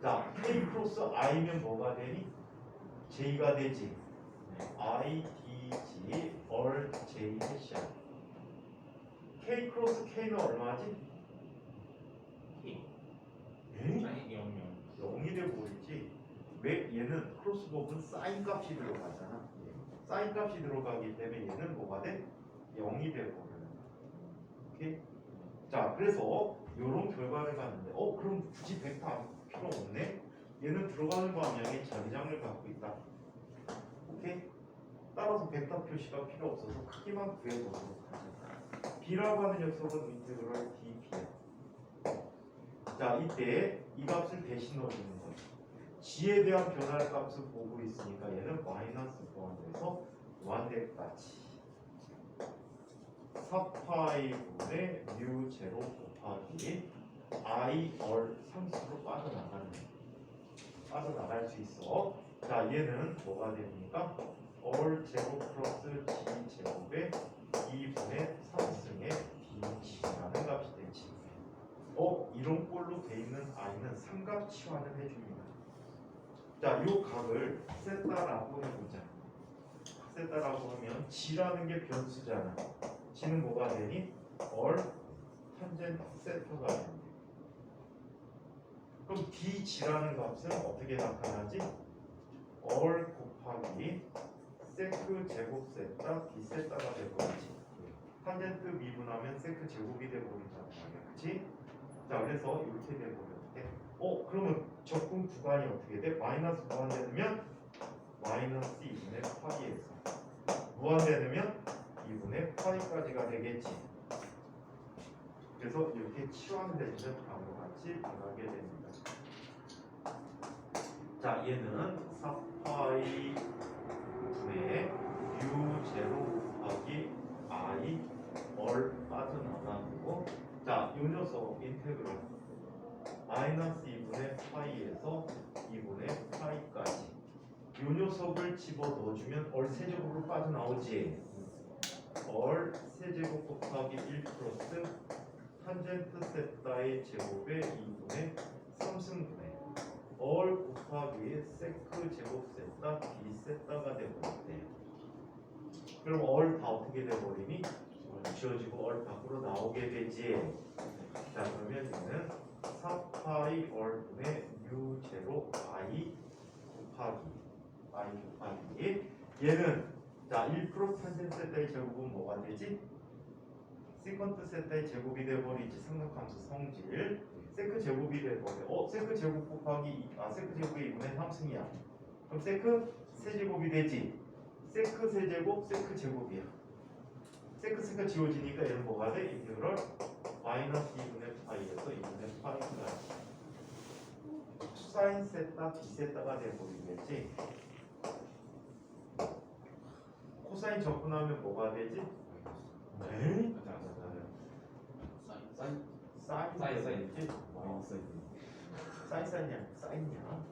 자, K 플러스 I면 뭐가 되니? J가 되지. I, D, G, 얼, J, 햇이야. K 크로스 K는 얼마지? 에? 아니 0명 0이 돼버리지. 왜? 얘는 크로스법은 사인 값이 들어가잖아. 사인 값이 들어가기 때문에 얘는 뭐가 돼? 0이 돼버려요. 오케이? 자, 그래서 이런 결과를 봤는데 그럼 굳이 벡터 필요 없네? 얘는 들어가는 방향에 전장을 갖고 있다. 오케이? 따라서 벡터 표시가 필요 없어서 크기만 구해보도록 하자. B라고 하는 녀석은 인테그럴 dB야. 자, 이때 이 값을 대신 넣어주는 거야. G에 대한 변화의 값을 보고 있으니까 얘는 마이너스 보완돼서 무한대까지 4파이분의 mu 제로 곱하기 I 얼 상수로 빠져나갈 수 있어. 자, 얘는 뭐가 됩니까? 얼 제곱 플러스 G 제곱에 2분의 3승의 DG라는 값이 되지. 이런 꼴로 돼 있는 I는 삼각 치환을 해줍니다. 자, 요 각을 세타라고 해보자. 세타라고 하면 G라는 게 변수잖아. G는 뭐가 되니? 얼 탄젠트 세타가 됩니다. 그럼 DG라는 값은 어떻게 나타나지? 얼 곱하기 세크 제곱 세타 D 세타가 되버리지. 탄젠트 미분하면 세크 제곱이 되버린다는 말이야. 그치? 자, 그래서 이렇게 되버렸대. 그러면 적분 구간이 어떻게 돼? 마이너스 무한대면 마이너스 2분의 파이에서 무한대면 2분의 파이까지가 되겠지. 그래서 이렇게 치환을 해주면 다음과 같이 변하게 됩니다. 자, 얘는 4파이 분의 U 제로 곱하기 I 얼 빠져나가고 자, 이 녀석 인테그럴 마이너스 2분의 파이에서 2분의 파이까지 이 녀석을 집어 넣어주면 얼 세제곱으로 빠져나오지. 얼 세제곱 곱하기 1 플러스 탄젠트 세타의 제곱에 2분의 3승분의 얼 곱하기 세크 제곱 세타 B 세타가 되버렸대. 그럼 얼 다 어떻게 돼버리니? 지워지고 얼 밖으로 나오게 되지. 자, 그러면 얘는 4파이 얼분의 U 제로 I 곱하기 얘는 자, 1 플러스 탄젠트 세타의 제곱은 뭐가 되지? 시컨트 세타의 제곱이 돼버리지. 삼각함수 성질 세크 제곱이 돼버려. 세크 제곱 곱하기 세크 제곱의 2분의 3승이야. 그럼 세크 세제곱이 되지. 세크 세제곱 세크 제곱이야. 세크 지워지니까 얘는 뭐가 돼? 인테그럴 마이너스 2분의 파이에서 2분의 파이가 사인 세타 D 세타가 돼버리겠지. 코사인 접근하면 뭐가 되지? 네? 사인 되지? 사인이야.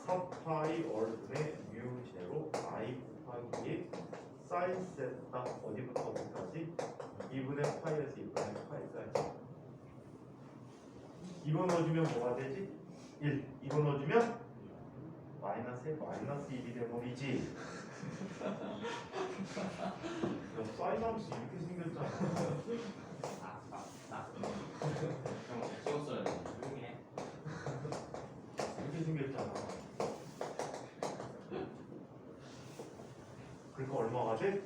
4파이 얼분의 뮤 제로 i 곱하기 사인 세타 어디부터 어디까지? 2분의 파이에서 2분의 파이까지. 이거 넣어주면 뭐가 되지? 1. 이거 넣어주면 마이너스에 마이너스 1이 돼버리지. 야, 사인 함수 이렇게 생겼잖아. 형 찍었어야 돼. 조용히 해. 이렇게 생겼잖아. 그러니까 얼마가 돼?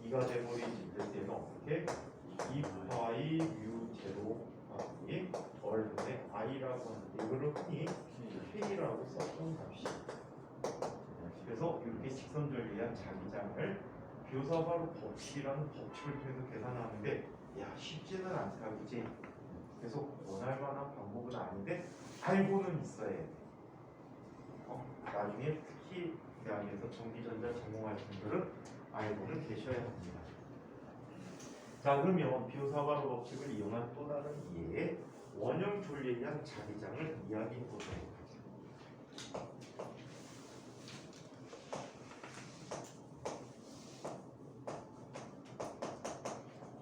2가 돼버리지. 그래서 얘는 어떻게? 2파이 뮤 제로 곱하기 얼분의 i라고 하는데 이거를 흔히 k라고 썼던 값이. 그래서 이렇게 직선절리한 자기장을 교사바로 법칙이라는 법칙을 통해서 계산하는데 야 쉽지는 않다 그지? 그래서 원할 만한 방법은 아닌데 알고는 있어야 돼. 나중에 특히 대학에서 전기전자 전공하신 분들은 알고는 계셔야 합니다. 자 그러면 비오사바로 법칙을 이용한 또 다른 이해의 원형 조리에 대한 자기장을 이야기해 보도록 하죠.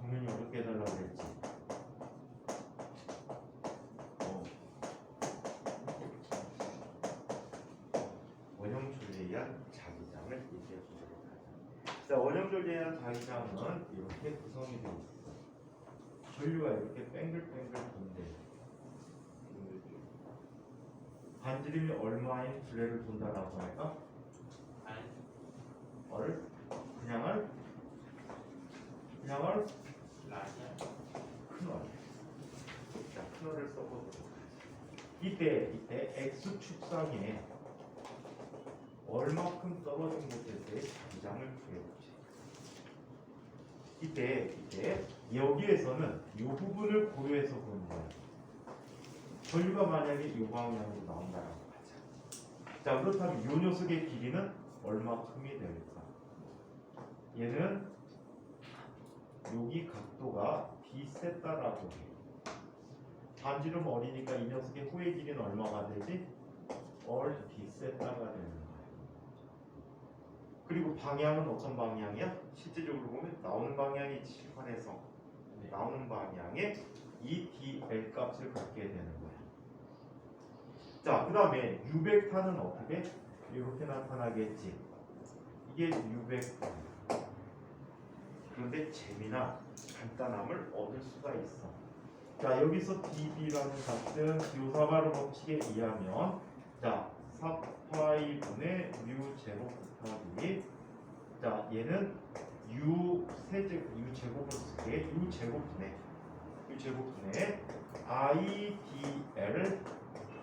공연이 어렵게 해달라고 그랬지. 원형 조리에 대한 자기장을 얘기해 보도록 하죠. 자 원형 조리에 대한 자기장은 이렇게 구성이 되어 있어요. 전류가 이렇게 뱅글뱅글 돈대. 반지름이 얼마인 둘레를 돈다라고 할까? 얼? 그냥 얼? 라지야. 큰 얼. 자, 큰 얼을 써보도록 하죠. 이때 X축상에 얼마큼 떨어진 곳에서의 자기장을 구해보지. 이때 여기에서는 이 부분을 고려해서 보는 거야. 전류가 만약에 이 방향으로 나온다라고 하자. 자 그렇다면 이 녀석의 길이는 얼마큼이 될까? 얘는 여기 각도가 D세타라고 해. 반지름 어리니까 이 녀석의 호의 길이는 얼마가 되지? 얼 D세타가 되는 거야. 그리고 방향은 어떤 방향이야? 실제적으로 보면 나오는 방향이 칠판에서 나오는 방향에 이 dl 값을 갖게 되는 거야. 자, 그 다음에 유벡타는 어떻게? 이렇게 나타나겠지. 이게 유벡타. 그런데 재미나 간단함을 얻을 수가 있어. 자, 여기서 db라는 값은 비오사바로 법칙에 의하면 자, 4파이분의 뮤 제곱 곱하기 자, 얘는 u 제곱을 쓰게 u 제곱분의 i dl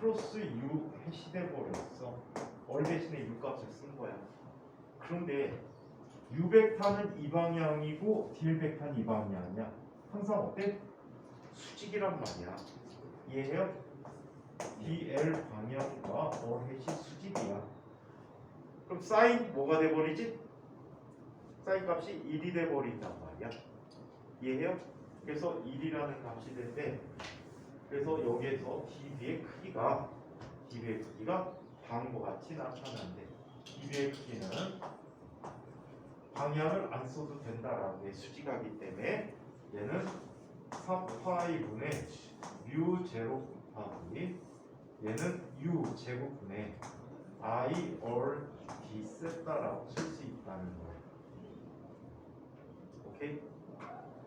플러스 u 해시 돼 버렸어. 얼 대신에 u 값을 쓴 거야. 그런데 u 벡터는 이 방향이고 dl 벡터는 이 방향이야. 항상 어때? 수직이란 말이야. 이해해요? dl 방향과 얼 해시 수직이야. 그럼 사인 뭐가 돼 버리지? 사인 값이 1이 돼 버린단 말이야. 이해해요? 그래서 1이라는 값이 되는데 그래서 여기에서 db의 크기가 다음과 같이 나타나는데 db의 크기는 방향을 안 써도 된다라는 게 수직하기 때문에 얘는 4파이분의 뮤 제로 곱하기 얘는 u 제곱분의 i or d 세타라고 쓸 수 있다는 거예요. 오케이?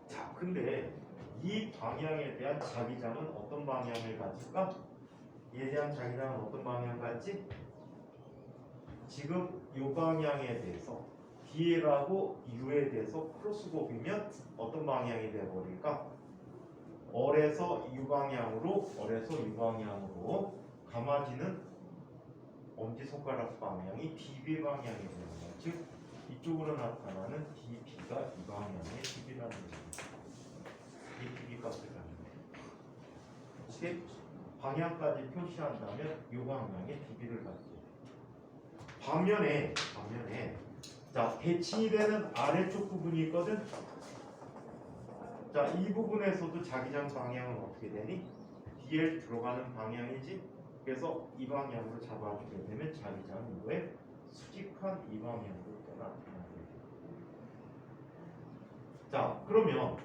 자, 근데 이 방향에 대한 자기장은 어떤 방향을 가질까? 이에 대한 자기장은 어떤 방향을 가지? 지금 이 방향에 대해서 dl하고 u에 대해서 크로스 곱이면 어떤 방향이 되어버릴까? 얼에서 u 방향으로 감아지는 엄지손가락 방향이 db 방향이 되는 거야. 즉 이쪽으로 나타나는 db가 이 방향의 db라는 거죠. 이 db 값을 갖는 거예요. 방향까지 표시한다면 이 방향의 db를 갖게 돼요. 반면에 자, 대칭이 되는 아래쪽 부분이 있거든. 자, 이 부분에서도 자기장 방향은 어떻게 되니? DL 들어가는 방향이지. 그래서 이 방향으로 잡아주게 되면 자기장은 이거에 수직한 이 방향으로 또 나타나게 돼. 자, 그러면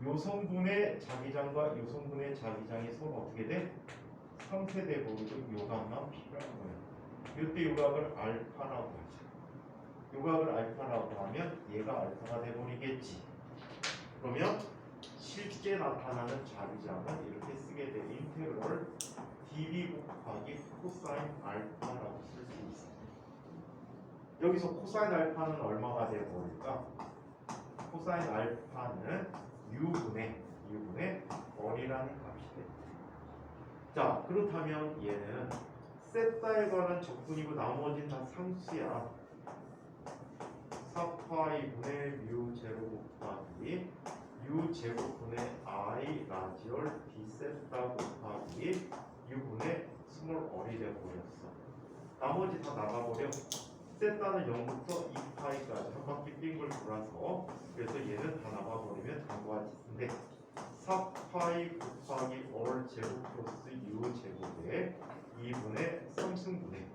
요 성분의 자기장과 요 성분의 자기장이 서로 어떻게 돼? 3세대 버리고 요각만 필요한 거예요. 이때 요각을 알파라고 하죠. 요각을 알파라고 하면 얘가 알파가 돼버리겠지. 그러면 실제 나타나는 자기장은 이렇게 쓰게 돼. 인테그럴 dv 곱하기 코사인 알파라고 쓸 수 있어. 여기서 코사인 알파는 얼마가 돼버릴까? 코사인 알파는 u분의 원이라는 값이 돼. 자, 그렇다면 얘는 세타에 관한 적분이고 나머지는 다 상수야. 4파이분의 뮤 제로 곱하기 u 제곱분의 i 라지얼 d 세타 곱하기 u분의 스몰 어리 돼버렸어. 나머지 다 나가버려. 세타는 0부터 2파이까지 한 바퀴 빙글 돌아서, 그래서 얘는 다 나가버리면 다음과 같이 쓴대. 4파이 곱하기 얼 제곱 플러스 u 제곱에 2분의 3승분의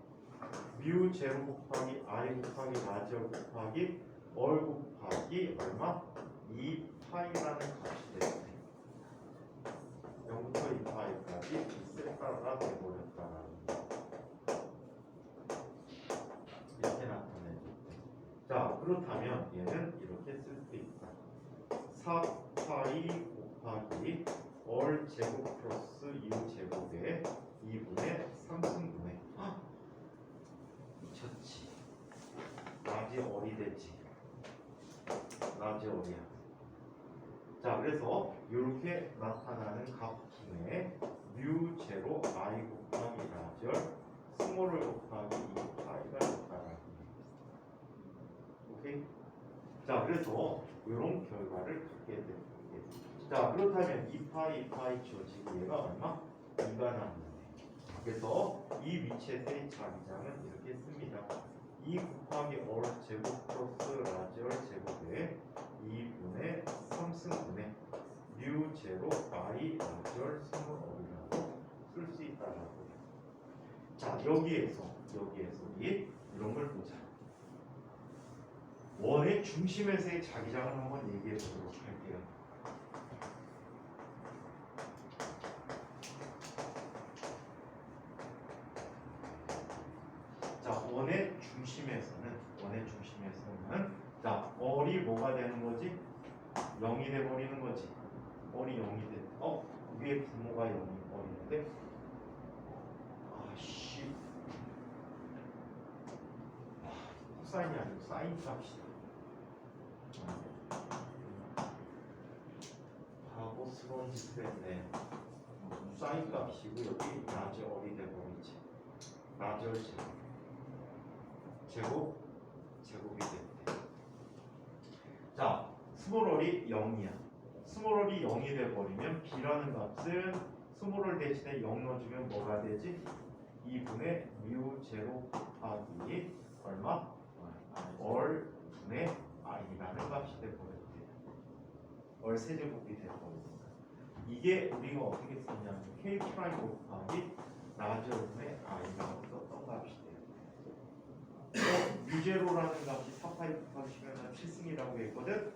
뮤 제로 곱하기 i 곱하기 라지얼 곱하기 얼 곱하기 얼마? 2파이라는 값이 되네. 0부터 2파이까지 세타가 돼버렸다라는 거. 이렇게 나타내죠. 자, 그렇다면 얘는 이렇게 쓸 수 있다. 4파이 곱하기 얼 제곱 플러스 u 제곱에 2분의 3승분의 미쳤지. 라지 어리 되지. 라지 어리야. 자, 그래서 이렇게 나타나는 값 중에 뮤 제로 i 곱하기 라지얼 스몰을 곱하기 2파이가 있다라는 거. 오케이? 자, 그래서 이런 결과를 갖게 됩니다. 자, 그렇다면 2파이 지워지고 얘가 얼마? 2가 나오는데, 그래서 이 위치에서의 자기장은 이렇게 씁니다. 2 곱하기 얼 제곱 플러스 라지얼 제곱에 2분의 3승분의 뮤 제로 i 라지얼 스몰 어리라고 쓸 수 있다라고. 자, 여기에서 우리 이런 걸 보자. 원의 중심에서의 자기장을 한번 얘기해 보도록 할게요. 자, 원의 중심에서는 자, 얼이 뭐가 되는 거지? 0이 돼 버리는 거지. 얼이 0이 돼. 위에 부모가 0이 어리는데. 아씨. 코사인이 아니고 사인 값이다. 바보스러운 짓을 했네. 사인 값이고 여기 라지 어리 돼 버리지. 라지얼 제곱이 됐대. 자, 스몰얼이 0이야. 스몰얼이 0이 돼버리면 b라는 값은 스몰얼 대신에 0 넣어주면 뭐가 되지? 2분의 뮤 제로 곱하기 얼마? 얼 분의 i라는 값이 돼버렸대. 얼 세제곱이 돼버렸으니까. 이게 우리가 어떻게 썼냐면 k 프라임 곱하기 라지얼 분의 i라고 썼던 값이 돼요. 뮤제로라는 값이 4파이 곱하기 10은 7승이라고 했거든.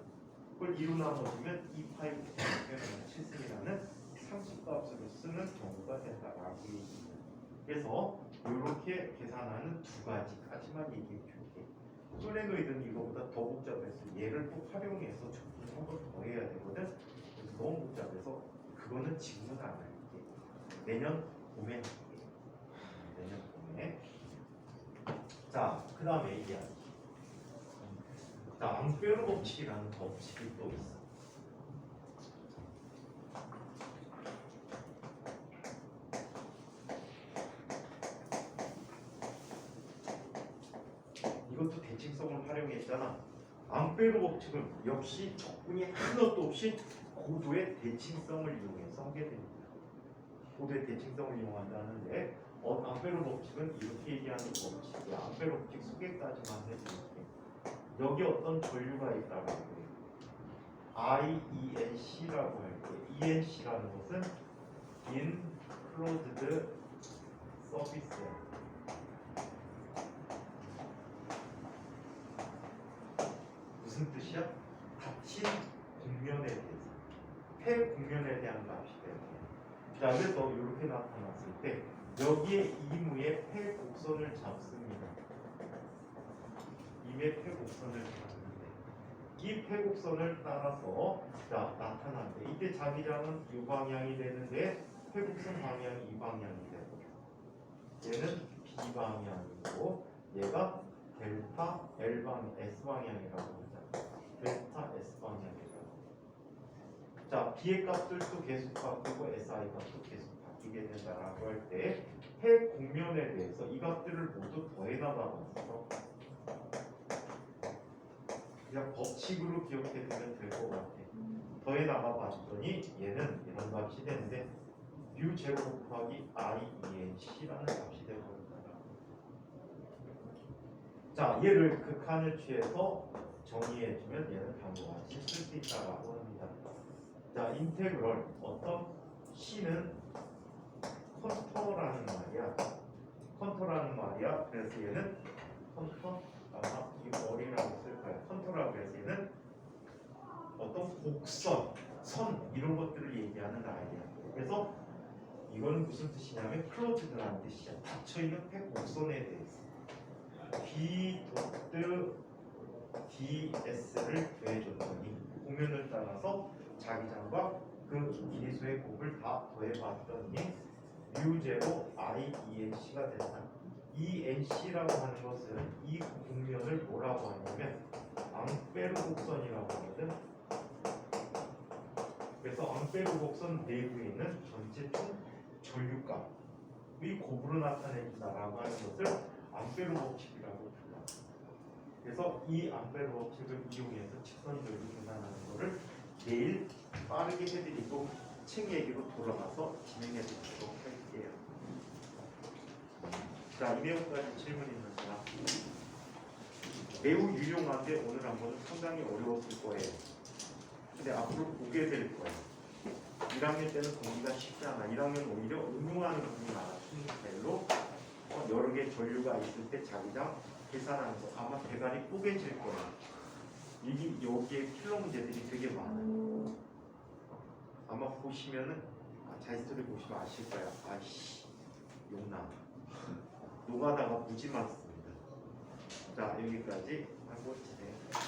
그걸 2로 나눠주면 2파이 곱하기 10은 7승이라는 상수값으로 쓰는 경우가 된다라고 얘기해요. 그래서 이렇게 계산하는 두 가지까지만 얘기해 줄게. 솔레노이드는 이거보다 더 복잡해서 얘를 또 활용해서 적분 한 번 더 해야 되거든. 그래서 너무 복잡해서 그거는 지금은 안 할게. 내년 봄에 할게. 내년 봄에. 자, 그 다음에 이야기. 자, 앙페르 법칙이라는 법칙이 또 있어. 이것도 대칭성을 활용했잖아. 앙페르 법칙은 역시 적분이 하나도 없이 고도의 대칭성을 이용해서 하게 됩니다. 고도의 대칭성을 이용한다는데 암페로 법칙은 이렇게 얘기하는 법칙이야. 암페로 법칙 소개까지만 해드릴게. 여기 어떤 전류가 있다고 해요. IENC라고 할게요. ENC라는 것은 Enclosed Surface야. 무슨 뜻이야? 닫힌 곡면에 대해서. 폐 곡면에 대한 값이 되는. 자, 그래서 이렇게 나타났을 때 여기에 이무의 폐 곡선을 잡습니다. 임의 폐 곡선을 잡는데 이 폐 곡선을 따라서 자 나타난대. 이때 자기장은 이 방향이 되는데 폐 곡선 방향이 이 방향이 되고 얘는 B 방향이고 얘가 델타 L 방향 S 방향이라고 하자. 델타 S 방향이라고. 자, B의 값들도 계속 바뀌고 SI 값도 계속 바뀌게 된다라고 할 때 폐 곡면에 대해서 이 값들을 모두 더해 나가봤어. 그냥 법칙으로 기억해두면 될 것 같아. 더해 나가봤더니 얘는 이런 값이 되는데 U 제곱 곱하기 IENC라는 값이 되거든요. 자, 얘를 극한을 취해서 정의해주면 얘는 다음과 같이 쓸 수 있다라고 합니다. 자, 인테그럴 어떤 C는 컨터라는 말이야. 컨터라는 말이야. 그래서 얘는 컨터 아마 이 머리라고 쓸 거야. 컨터라고 해서 얘는 어떤 곡선, 선 이런 것들을 얘기하는 아이디야. 그래서 이건 무슨 뜻이냐면 클로즈드라는 뜻이야. 닫혀 있는 폐 곡선에 대해서 B 도트 DS를 더해줬더니 곡면을 따라서 자기장과 그 기리수의 곱을 다 더해봤더니 뮤제로 IENC가 된다. ENC라고 하는 것은 이 곡면을 뭐라고 하냐면 앙페르 곡선이라고 하거든. 그래서 앙페르 곡선 내부에 있는 전체 총 전류값의 곱으로 나타낸다라고 하는 것을 앙페르 법칙이라고 불러. 그래서 이 앙페르 법칙을 이용해서 직선 전류 계산하는 것을 내일 빠르게 해드리고 책 얘기로 돌아가서 진행해드리도록 할게요. 자, 이 내용까지 질문 있는 사람. 매우 유용한데 오늘 한 번은 상당히 어려웠을 거예요. 근데 앞으로 보게 될 거예요. 1학년 때는 공부가 쉽지 않아. 1학년 오히려 응용하는 부분이 많아. 순서별로 여러 개 전류가 있을 때 자기장 계산하는 거 아마 대가리 쪼개질 거예요. 여기에 필러 문제들이 되게 많아요. 아마 보시면은 자이스토리 보시면 아실 거야. 아이씨 용나. 노가다가 무지 많습니다. 자, 여기까지 하고 진행합니다.